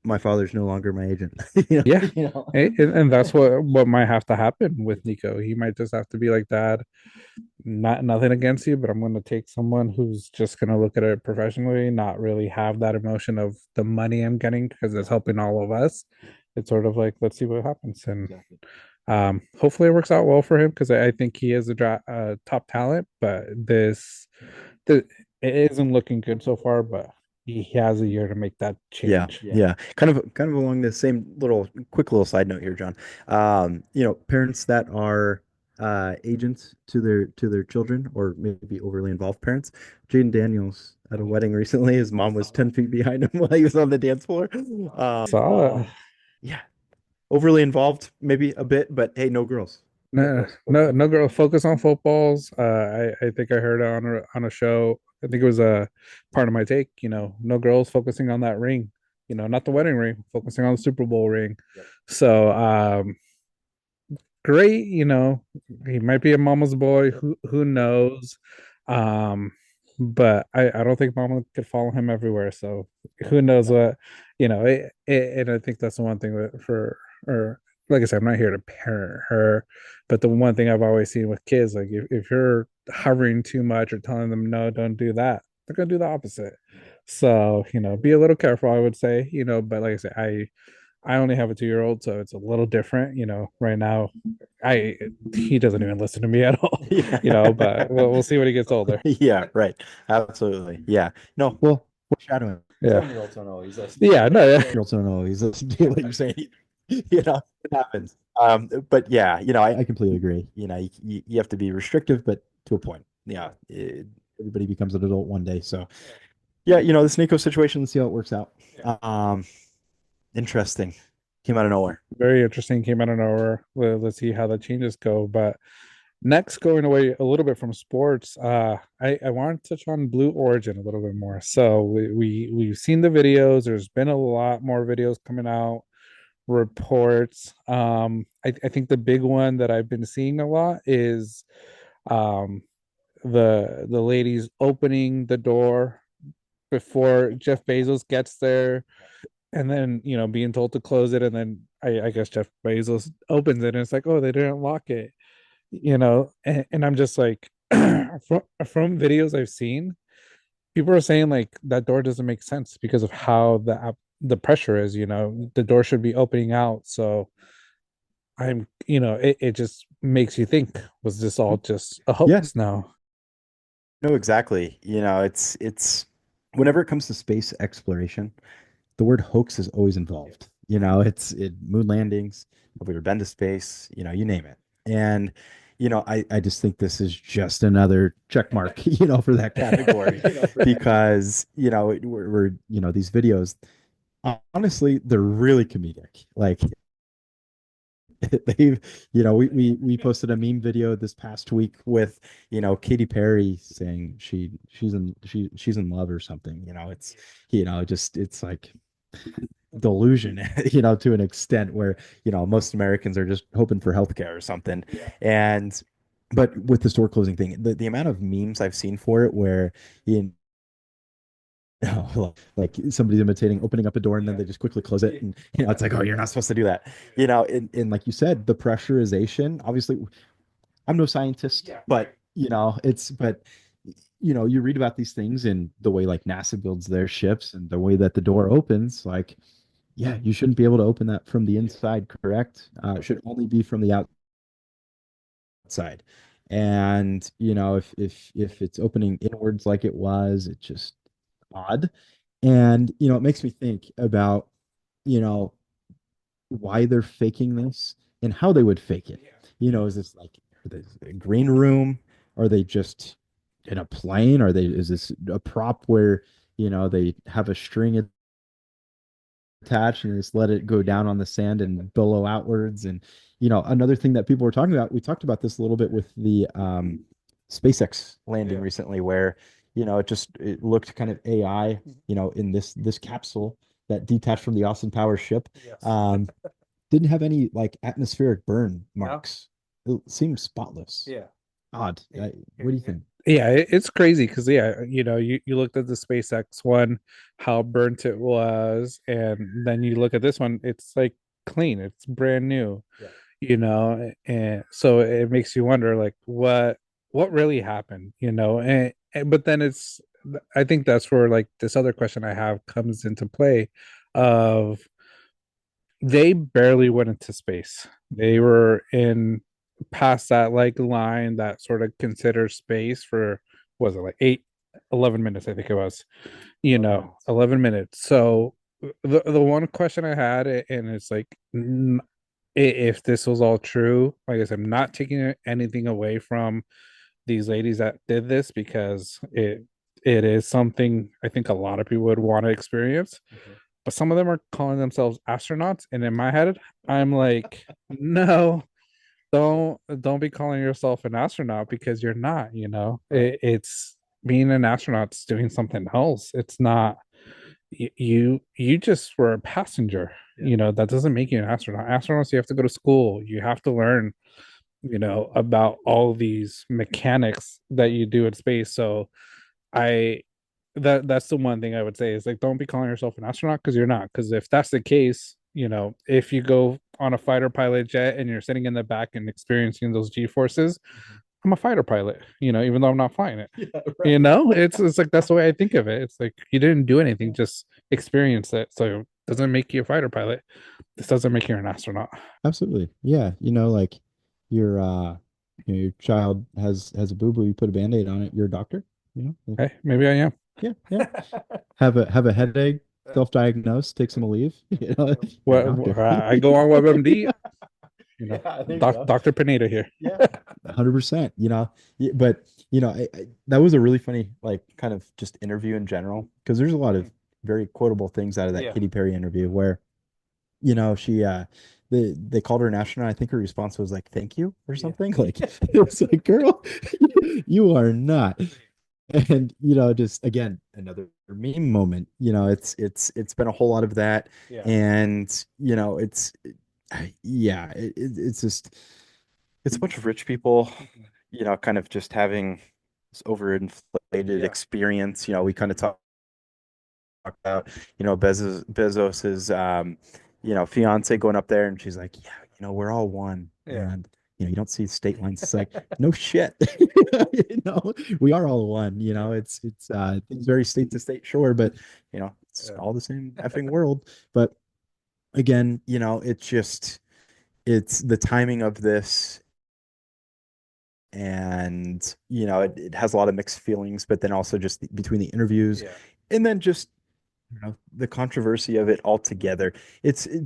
my father's no longer my agent. Yeah. And that's what might have to happen with Nico. He might just have to be like, Dad, nothing against you, but I'm going to take someone who's just going to look at it professionally, not really have that emotion of the money I'm getting because it's helping all of us. It's sort of like, let's see what happens. And hopefully it works out well for him because I think he is a top talent, but it isn't looking good so far, but he has a year to make that Yeah, change. yeah. Kind of along the same quick little side note here, John. Parents that are agents to their children, or maybe overly involved parents. Jaden Daniels at a wedding recently, his mom was 10 feet behind him while he was on the dance floor. So Yeah, overly involved, maybe a bit, but hey, no girls. no girl focus on footballs. I think I heard it on a show. I think it was a part of my take. No girls focusing on that ring. Not the wedding ring, focusing on the Super Bowl ring. So great. He might be a mama's boy. Who knows? Um, but I don't think mama could follow him everywhere. So who knows what, and I think that's the one thing that or like I said, I'm not here to parent her, but the one thing I've always seen with kids, like if you're hovering too much or telling them no, don't do that, they're gonna do the opposite. So, be a little careful, I would say, but like I said, I only have a 2-year-old, so it's a little different. Right now, I he doesn't even listen to me at all. Yeah. But we'll see when he gets older. Yeah, right. Absolutely. Yeah. No, Well, foreshadowing. Yeah. 7-year-olds don't always listen. Yeah, no, yeah. 7-year-olds don't always listen to what you're saying. it happens. But yeah, I completely agree. you have to be restrictive, but to a point. Yeah. Everybody becomes an adult one day. So Yeah, this Nico situation, let's see how it works out. interesting. Came out of nowhere. Very interesting. Came out of nowhere. Let's see how the changes go. But next, going away a little bit from sports, I want to touch on Blue Origin a little bit more. So we've seen the videos. There's been a lot more videos coming out, reports. I think the big one that I've been seeing a lot is um the ladies opening the door before Jeff Bezos gets there, and then being told to close it, and then I guess Jeff Bezos opens it, and it's like, oh, they didn't lock it, and I'm just like, from videos I've seen, people are saying like that door doesn't make sense because of how the pressure is. The door should be opening out. So it just makes you think, was this all just a hoax now? No, exactly. It's Whenever it comes to space exploration, the word hoax is always involved. It's moon landings, have we ever been to space, you name it. And I just think this is just another check mark, for that category because, these videos, honestly, they're really comedic. Like they've, we posted a meme video this past week with, Katy Perry saying she's in love or something. It's, just it's like delusion, to an extent where, most Americans are just hoping for healthcare or something. And but with the store closing thing, the amount of memes I've seen for it where you like somebody's imitating opening up a door and then they just quickly close it, and it's like, oh, you're not supposed to do that. And like you said, the pressurization, obviously, I'm no scientist, but you read about these things and the way like NASA builds their ships and the way that the door opens, like, yeah, you shouldn't be able to open that from the inside, correct? It should only be from the outside. And if it's opening inwards like it was, it's just odd. And it makes me think about, you know, why they're faking this and how they would fake it. Is this like, are they a green room? Are they just in a plane? Is this a prop where, they have a string attached and just let it go down on the sand and billow outwards? And, another thing that people were talking about, we talked about this a little bit with the SpaceX landing recently, where, it looked kind of AI, in this capsule that detached from the Austin Powers ship. Didn't have any like atmospheric burn marks. It seemed spotless. Odd. What do you think? Yeah, it's crazy because you looked at the SpaceX one, how burnt it was, and then you look at this one, it's like clean, it's brand new, and so it makes you wonder like what really happened, but then I think that's where like this other question I have comes into play of they barely went into space. They were in past that like line that sort of considers space for was it like 11 minutes, I think it was, 11 minutes. So the one question I had, and it's like, if this was all true, like I said, I'm not taking anything away from these ladies that did this because it is something I think a lot of people would want to experience. But some of them are calling themselves astronauts, and in my head, I'm like, no, don't be calling yourself an astronaut because you're not. It's being an astronaut's doing something else. It's not you just were a passenger. That doesn't make you an astronaut. Astronauts, you have to go to school. You have to learn about all these mechanics that you do in space. So I that's the one thing I would say is like don't be calling yourself an astronaut because you're not. Because if that's the case, if you go on a fighter pilot jet and you're sitting in the back and experiencing those G forces, I'm a fighter pilot, even though I'm not flying it. Yeah, right. It's like that's the way I think of it. It's like you didn't do anything, just experience it. So it doesn't make you a fighter pilot. This doesn't make you an astronaut. Absolutely. Yeah. Like your child has a boo-boo, you put a band-aid on it, you're a doctor, like, Hey, maybe I am. yeah, yeah. Have a headache, self-diagnose, take some leave, you're a doctor. I go on WebMD, Go. Dr. Pineda here. Yeah, 100%. But that was a really funny, like, kind of just interview in general, because there's a lot of very quotable things out of that Katy Perry interview where, she they called her an astronaut. I think her response was like, "Thank you" or something. Like, it's like, girl, you are not. And just again, another meme moment. It's been a whole lot of that. And it's just it's a bunch of rich people, kind of just having this overinflated experience. We kind of talk about, Bezos's fiance going up there and she's like, yeah, we're all one. And you don't see state lines. It's like, no shit. We are all one. It's things vary state to state, sure, but it's all the same effing world. But again, it's the timing of this, and it has a lot of mixed feelings, but then also just between the interviews and then just the controversy of it altogether.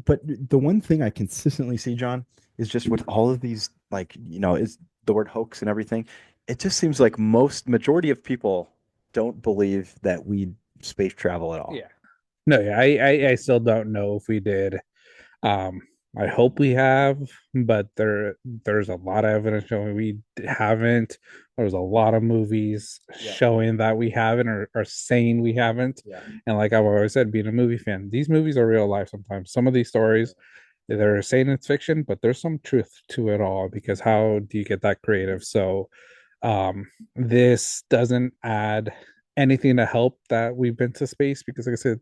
But the one thing I consistently see, John, is just with all of these, like, is the word hoax and everything. It just seems like majority of people don't believe that we space travel at all. No, yeah, I still don't know if we did. I hope we have, but there's a lot of evidence showing we haven't. There's a lot of movies showing that we haven't or saying we haven't. And like I've always said, being a movie fan, these movies are real life sometimes. Some of these stories, they're saying it's fiction, but there's some truth to it all because how do you get that creative? So this doesn't add anything to help that we've been to space because like I said,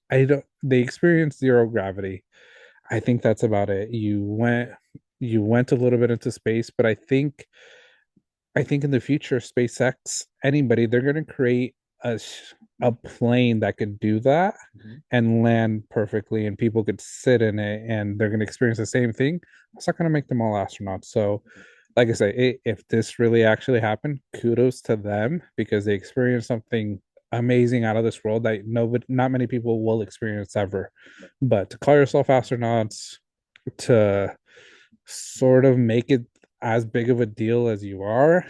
I don't they experience zero gravity. I think that's about it. You went a little bit into space, but I think in the future, SpaceX, anybody, they're going to create a plane that could do that and land perfectly, and people could sit in it, and they're going to experience the same thing. It's not going to make them all astronauts. So, like I say, if this really actually happened, kudos to them because they experienced something amazing out of this world that not many people will experience ever. But to call yourself astronauts, to sort of make it as big of a deal as you are,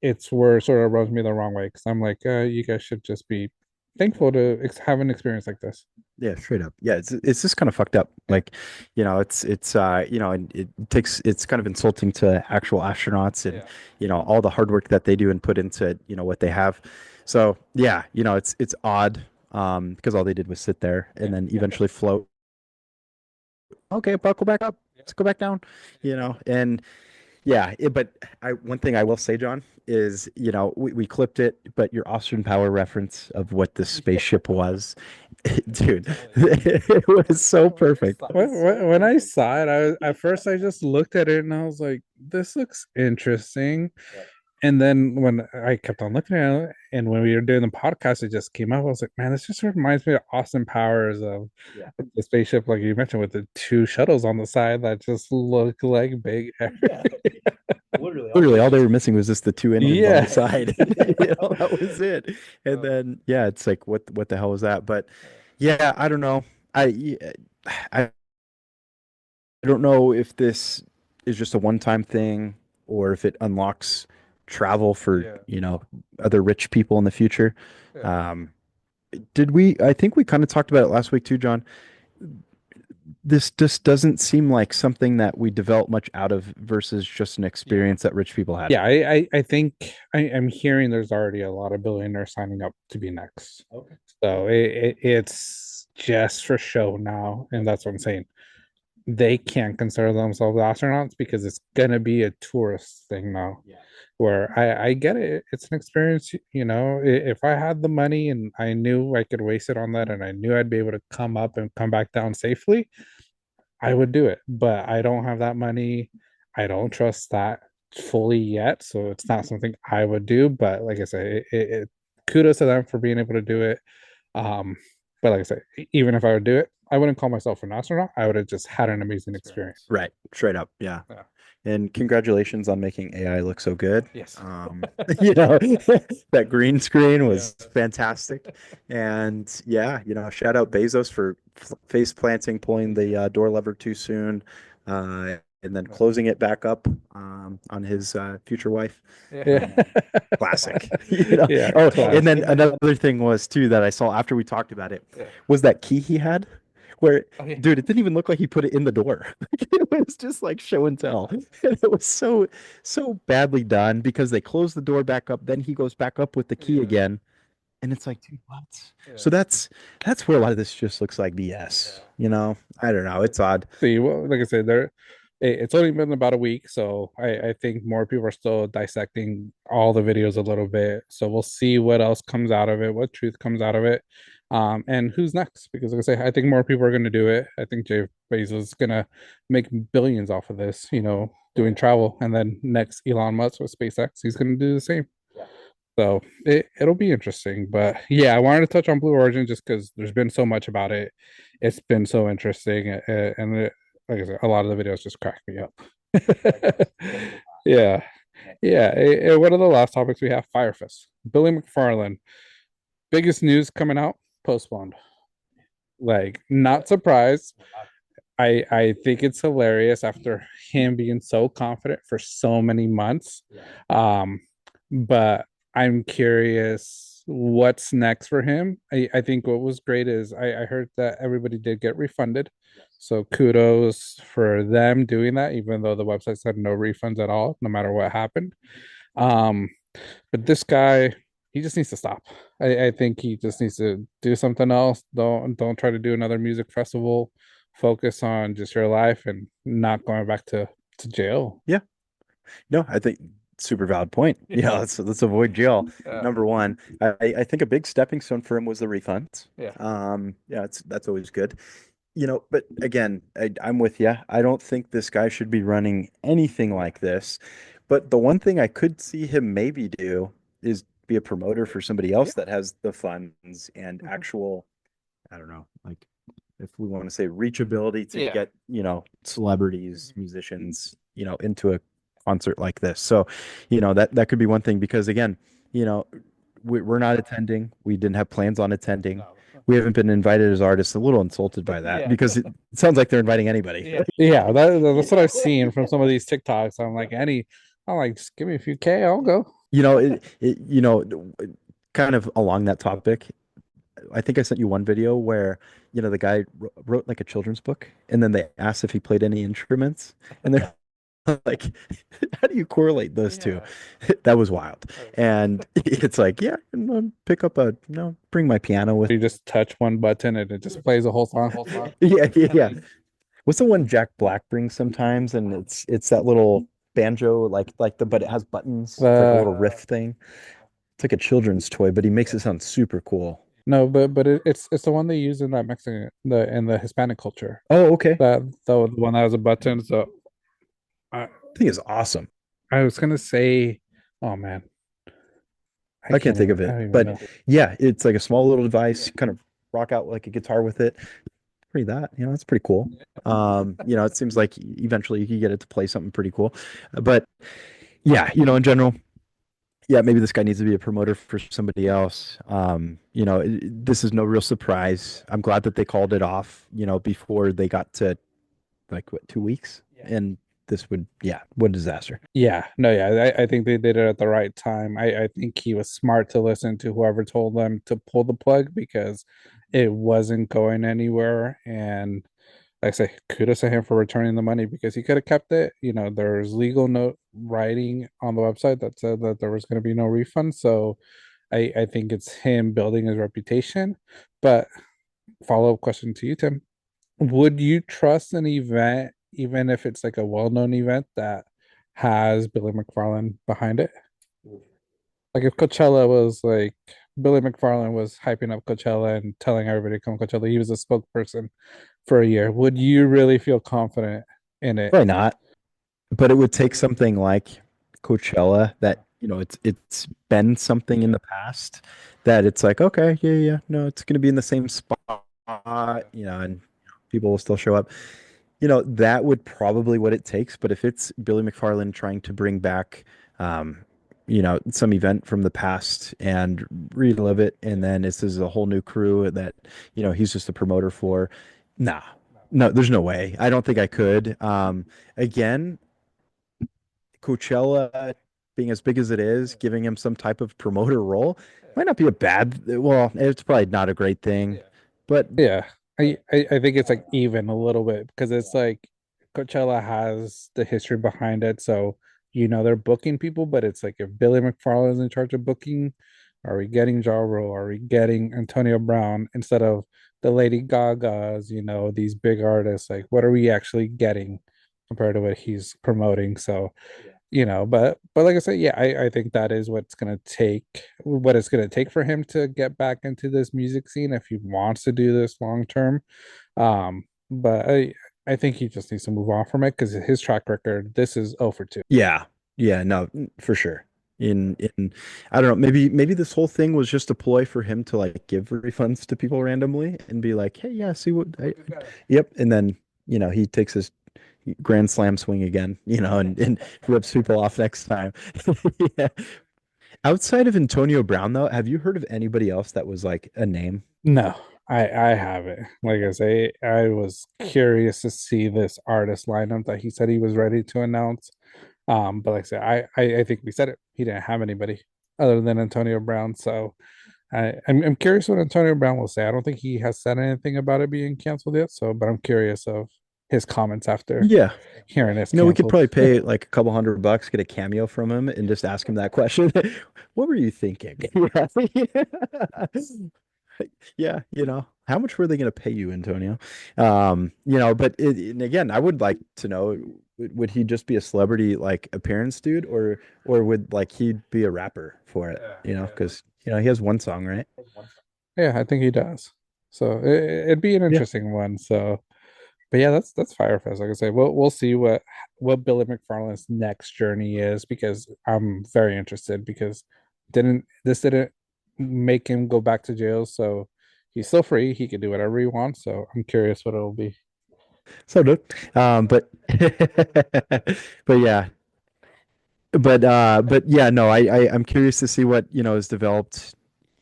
it's where it sort of rubs me the wrong way because I'm like, you guys should just be thankful to have an experience like this. Yeah, straight up. Yeah, it's just kind of fucked up. Like, and it takes it's kind of insulting to actual astronauts and Yeah. all the hard work that they do and put into, what they have. So, yeah, it's odd because all they did was sit there and then eventually float. Okay, buckle back up. Let's go back down, and yeah, but one thing I will say, John, is we clipped it, but your Austin Power reference of what the spaceship was, dude, it was so perfect. When I saw it, at first I just looked at it and I was like, this looks interesting. And then when I kept on looking at it, and when we were doing the podcast, it just came up. I was like, man, this just reminds me of Austin Powers of the spaceship, like you mentioned, with the two shuttles on the side that just look like big. Literally, all they were missing was just the two engines on Yeah. the side. That was it. And then, yeah, it's like, what the hell was that? But yeah, I don't know. I don't know if this is just a one-time thing or if it unlocks travel for, Yeah. other rich people in the future. Yeah. Um, I think we kind of talked about it last week too, John. This just doesn't seem like something that we develop much out of versus just an experience that rich people had. Yeah, I think I'm hearing there's already a lot of billionaires signing up to be next. Okay. So it's just for show now, and that's what I'm saying. They can't consider themselves astronauts because it's gonna be a tourist thing now. Yeah. Where I get it, it's an experience. If I had the money and I knew I could waste it on that, and I knew I'd be able to come up and come back down safely, I would do it. But I don't have that money. I don't trust that fully yet, so it's not something I would do. But like I say, kudos to them for being able to do it. Um, but like I say, even if I would do it, I wouldn't call myself an astronaut. I would have just had an amazing experience. Right. Straight up. Yeah. Yeah. And congratulations on making AI look so good. Yes. You know, that green screen was fantastic. And yeah, shout out Bezos for face planting, pulling the door lever too soon, and then closing it back up on his future wife. Yeah. Classic. Yeah. Oh, Classic. and then another thing was too that I saw after we talked about it was that key he had where dude, it didn't even look like he put it in the door. It was just like show and tell. And it was so badly done because they close the door back up, then he goes back up with the key again. And it's like, dude, what? So that's where a lot of this just looks like BS. I don't know. It's odd. See, well, like I said, it's only been about a week, so I think more people are still dissecting all the videos a little bit. So we'll see what else comes out of it, what truth comes out of it, and who's next. Because like I say, I think more people are going to do it. I think Jeff Bezos is going to make billions off of this, doing travel, and then next Elon Musk with SpaceX, he's going to do the same. So it'll be interesting. But yeah, I wanted to touch on Blue Origin just because there's been so much about it. It's been so interesting, like I said, a lot of the videos just crack me up. Yeah, yeah. One of the last topics we have, Fire Fest. Billy McFarland, biggest news coming out, postponed. Like, not surprised. I think it's hilarious after him being so confident for so many months. But I'm curious what's next for him. I think what was great is I heard that everybody did get refunded. So kudos for them doing that, even though the website said no refunds at all, no matter what happened. Um, but this guy, he just needs to stop. I think he just needs to do something else. Don't try to do another music festival. Focus on just your life and not going back to jail. Yeah. No, I think super valid point. Yeah, let's avoid jail. Yeah. Number one, I think a big stepping stone for him was the refunds. Yeah. Yeah, that's always good. But again, I'm with you. I don't think this guy should be running anything like this. But the one thing I could see him maybe do is be a promoter for somebody else that has the funds and actual, I don't know, like if we want to say reachability to Yeah. get, celebrities, musicians, into a concert like this. So, that could be one thing because again, you know, we're not attending. We didn't have plans on attending. We haven't been invited as artists. A little insulted by that Yeah. because it sounds like they're inviting anybody. Yeah, that's what I've seen from some of these TikToks. I'm like, just give me a few K, I'll go. Kind of along that topic, I think I sent you one video where, the guy wrote like a children's book and then they asked if he played any instruments and they're like, how do you correlate those two? That was wild. And it's like, yeah, pick up bring my piano with. You just touch one button and it just plays a whole song. Yeah. What's the one Jack Black brings sometimes? And it's that little banjo, but it has buttons. It's like a little riff thing. It's like a children's toy, but he makes it sound super cool. No, but it's the one they use in that Mexican in the Hispanic culture. Oh, okay. The one that has a button. So I thing is awesome. I was gonna say, oh man, I can't think of it, but yeah, it's like a small little device. Kind of rock out like a guitar with it. Pretty that, that's pretty cool. It seems like eventually you could get it to play something pretty cool. But yeah, in general, yeah, maybe this guy needs to be a promoter for somebody else. This is no real surprise. I'm glad that they called it off, before they got to like what, 2 weeks, and this would, yeah, what a disaster. Yeah, no, yeah, I think they did it at the right time. I think he was smart to listen to whoever told them to pull the plug because it wasn't going anywhere. And like I say, kudos to him for returning the money because he could have kept it. There's legal note writing on the website that said that there was going to be no refund. So I think it's him building his reputation. But follow-up question to you, Tim. Would you trust an event, even if it's like a well-known event that has Billy McFarland behind it? Like if Coachella was like Billy McFarland was hyping up Coachella and telling everybody to come to Coachella, he was a spokesperson for a year. Would you really feel confident in it? Probably not. But it would take something like Coachella that, it's been something in the past that it's like, okay, yeah, no, it's going to be in the same spot, and people will still show up. That would probably what it takes. But if it's Billy McFarland trying to bring back, some event from the past and relive it, and then this is a whole new crew that, he's just a promoter for, nah, no, there's no way. I don't think I could. Again, Coachella being as big as it is, giving him some type of promoter role might not be a bad, well, it's probably not a great thing, but yeah, I think it's like even a little bit because it's like Coachella has the history behind it, so they're booking people, but it's like if Billy McFarland is in charge of booking, are we getting Ja Rule? Are we getting Antonio Brown instead of the Lady Gagas? These big artists. Like, what are we actually getting compared to what he's promoting? So but like I said, yeah, I think that is what it's gonna take for him to get back into this music scene if he wants to do this long term. But I think he just needs to move on from it because his track record, this is 0 for 2. yeah, no, for sure. In I don't know, maybe this whole thing was just a ploy for him to like give refunds to people randomly and be like, hey, yeah, see what yep, and then he takes his grand slam swing again, and rips people off next time. Yeah. Outside of Antonio Brown, though, have you heard of anybody else that was like a name? No, I haven't. Like I say, I was curious to see this artist lineup that he said he was ready to announce. But like I said, I think we said it. He didn't have anybody other than Antonio Brown. So I'm curious what Antonio Brown will say. I don't think he has said anything about it being canceled yet. So, but I'm curious of his comments after Yeah. hearing it's We could canceled. probably pay like a couple $100, get a cameo from him, and just ask him that question. What were you thinking? Yeah. Yeah, how much were they going to pay you, Antonio? But and again, I would like to know, would he just be a celebrity like appearance dude, or would like he be a rapper for it? Because he has one song, right? Yeah, I think he does. So it'd be an Yeah. interesting one. So, but yeah, that's Firefest. Like I say, we'll see what Billy McFarland's next journey is because I'm very interested because didn't make him go back to jail, so he's still free. He can do whatever he wants. So I'm curious what it'll be. So dude. But but yeah, but yeah, no, I'm curious to see what is developed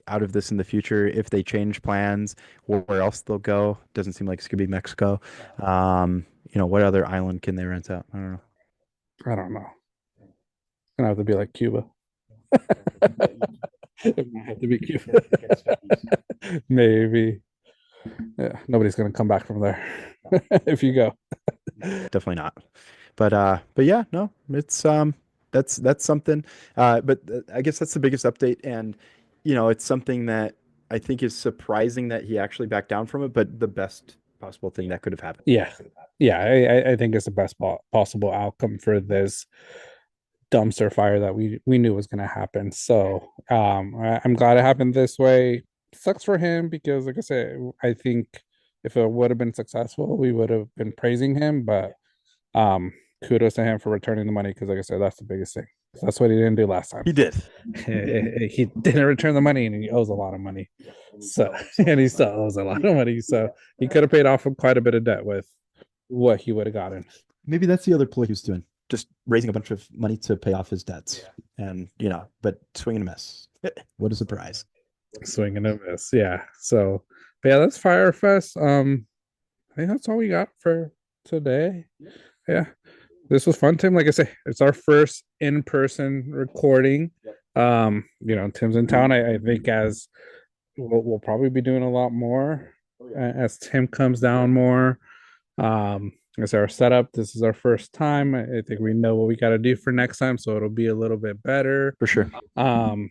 out of this in the future. If they change plans, where else they'll go. Doesn't seem like it's gonna be Mexico. What other island can they rent out? I don't know. I don't know. It's gonna have to be like Cuba. It might have to be Cuba. Maybe. Yeah, nobody's gonna come back from there if you go. Definitely not. But yeah, no, that's something. But I guess that's the biggest update, and it's something that I think is surprising that he actually backed down from it, but the best possible thing that could have happened. Yeah, yeah, I think it's the best possible outcome for this dumpster fire that we knew was going to happen. So I'm glad it happened this way. Sucks for him because, like I said, I think if it would have been successful, we would have been praising him. But um, kudos to him for returning the money because, like I said, that's the biggest thing. That's what he didn't do last time. He did. He didn't return the money, and he owes a lot of money. So, and he still owes a lot of money. So he could have paid off quite a bit of debt with what he would have gotten. Maybe that's the other play he was doing, just raising a bunch of money to pay off his debts. And, but swing and a miss. What a surprise. Swing and a miss. Yeah. So, but yeah, that's Firefest. I think that's all we got for today. Yeah. This was fun, Tim. Like I say, it's our first in-person recording. Tim's in town. I think as we'll probably be doing a lot more as Tim comes down more. It's our setup. This is our first time. I think we know what we got to do for next time, so it'll be a little bit better. For sure. And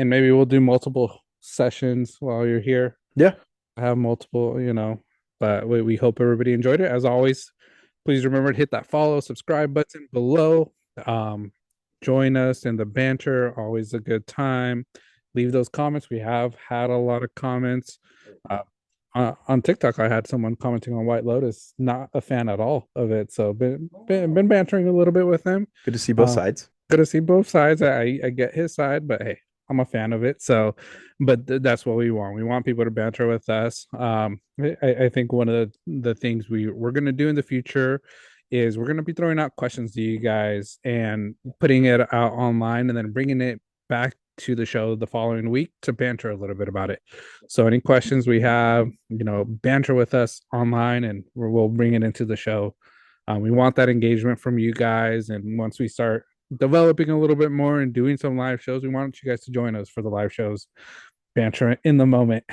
maybe we'll do multiple sessions while you're here. Yeah. Have multiple, but we hope everybody enjoyed it. As always, please remember to hit that follow, subscribe button below. Join us in the banter. Always a good time. Leave those comments. We have had a lot of comments. On TikTok, I had someone commenting on White Lotus, not a fan at all of it. So been bantering a little bit with them. Good to see both sides. Good to see both sides. I get his side, but hey, I'm a fan of it. So, but that's what we want. We want people to banter with us. I think one of the things we're gonna do in the future is we're gonna be throwing out questions to you guys and putting it out online, and then bringing it back to the show the following week to banter a little bit about it. So any questions we have, banter with us online, and we'll bring it into the show. We want that engagement from you guys, and once we start developing a little bit more and doing some live shows, we want you guys to join us for the live shows, banter in the moment.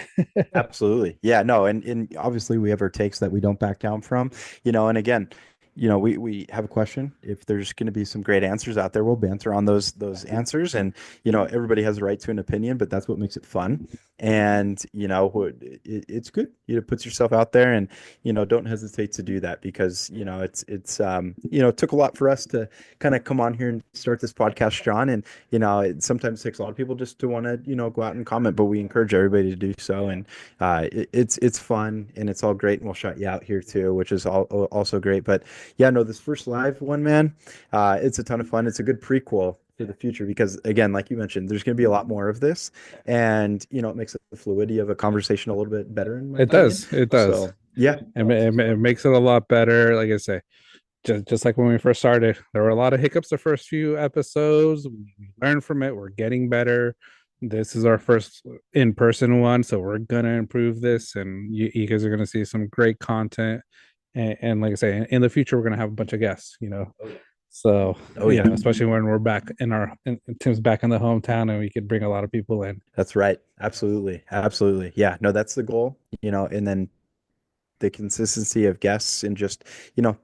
Absolutely. Yeah, no, and obviously we have our takes that we don't back down from, and again, we have a question. If there's going to be some great answers out there, we'll banter on those answers. And everybody has a right to an opinion, but that's what makes it fun. And it's good. It puts yourself out there, and don't hesitate to do that because it's it took a lot for us to kind of come on here and start this podcast, John. And it sometimes takes a lot of people just to want to go out and comment, but we encourage everybody to do so. And it's fun and it's all great, and we'll shout you out here too, which is also great. But yeah, no, this first live one, man, it's a ton of fun. It's a good prequel for the future because, again, like you mentioned, there's going to be a lot more of this, and it makes the fluidity of a conversation a little bit better. In my opinion. It does. So, yeah, it makes it a lot better. Like I say, just like when we first started, there were a lot of hiccups the first few episodes. We learned from it. We're getting better. This is our first in-person one, so we're gonna improve this, and you guys are gonna see some great content. And like I say, in the future, we're gonna have a bunch of guests. So, Oh, yeah. especially when we're back in Tim's back in the hometown and we could bring a lot of people in. That's right. Absolutely. Absolutely. Yeah. No, that's the goal, and then the consistency of guests and just,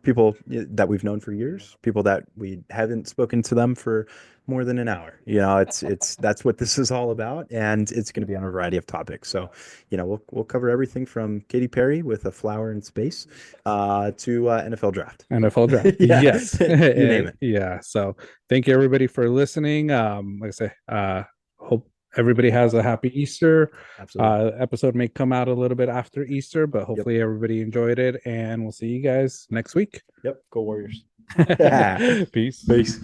people that we've known for years, people that we haven't spoken to them for more than an hour. That's what this is all about. And it's going to be on a variety of topics. So, we'll cover everything from Katy Perry with A Flower in Space, to NFL draft. NFL draft. Yeah. Yes. You name it. Yeah. So thank you everybody for listening. Like I say, hope everybody has a happy Easter. Absolutely. Episode may come out a little bit after Easter, but hopefully everybody enjoyed it, and we'll see you guys next week. Yep. Go Warriors. Peace. Peace.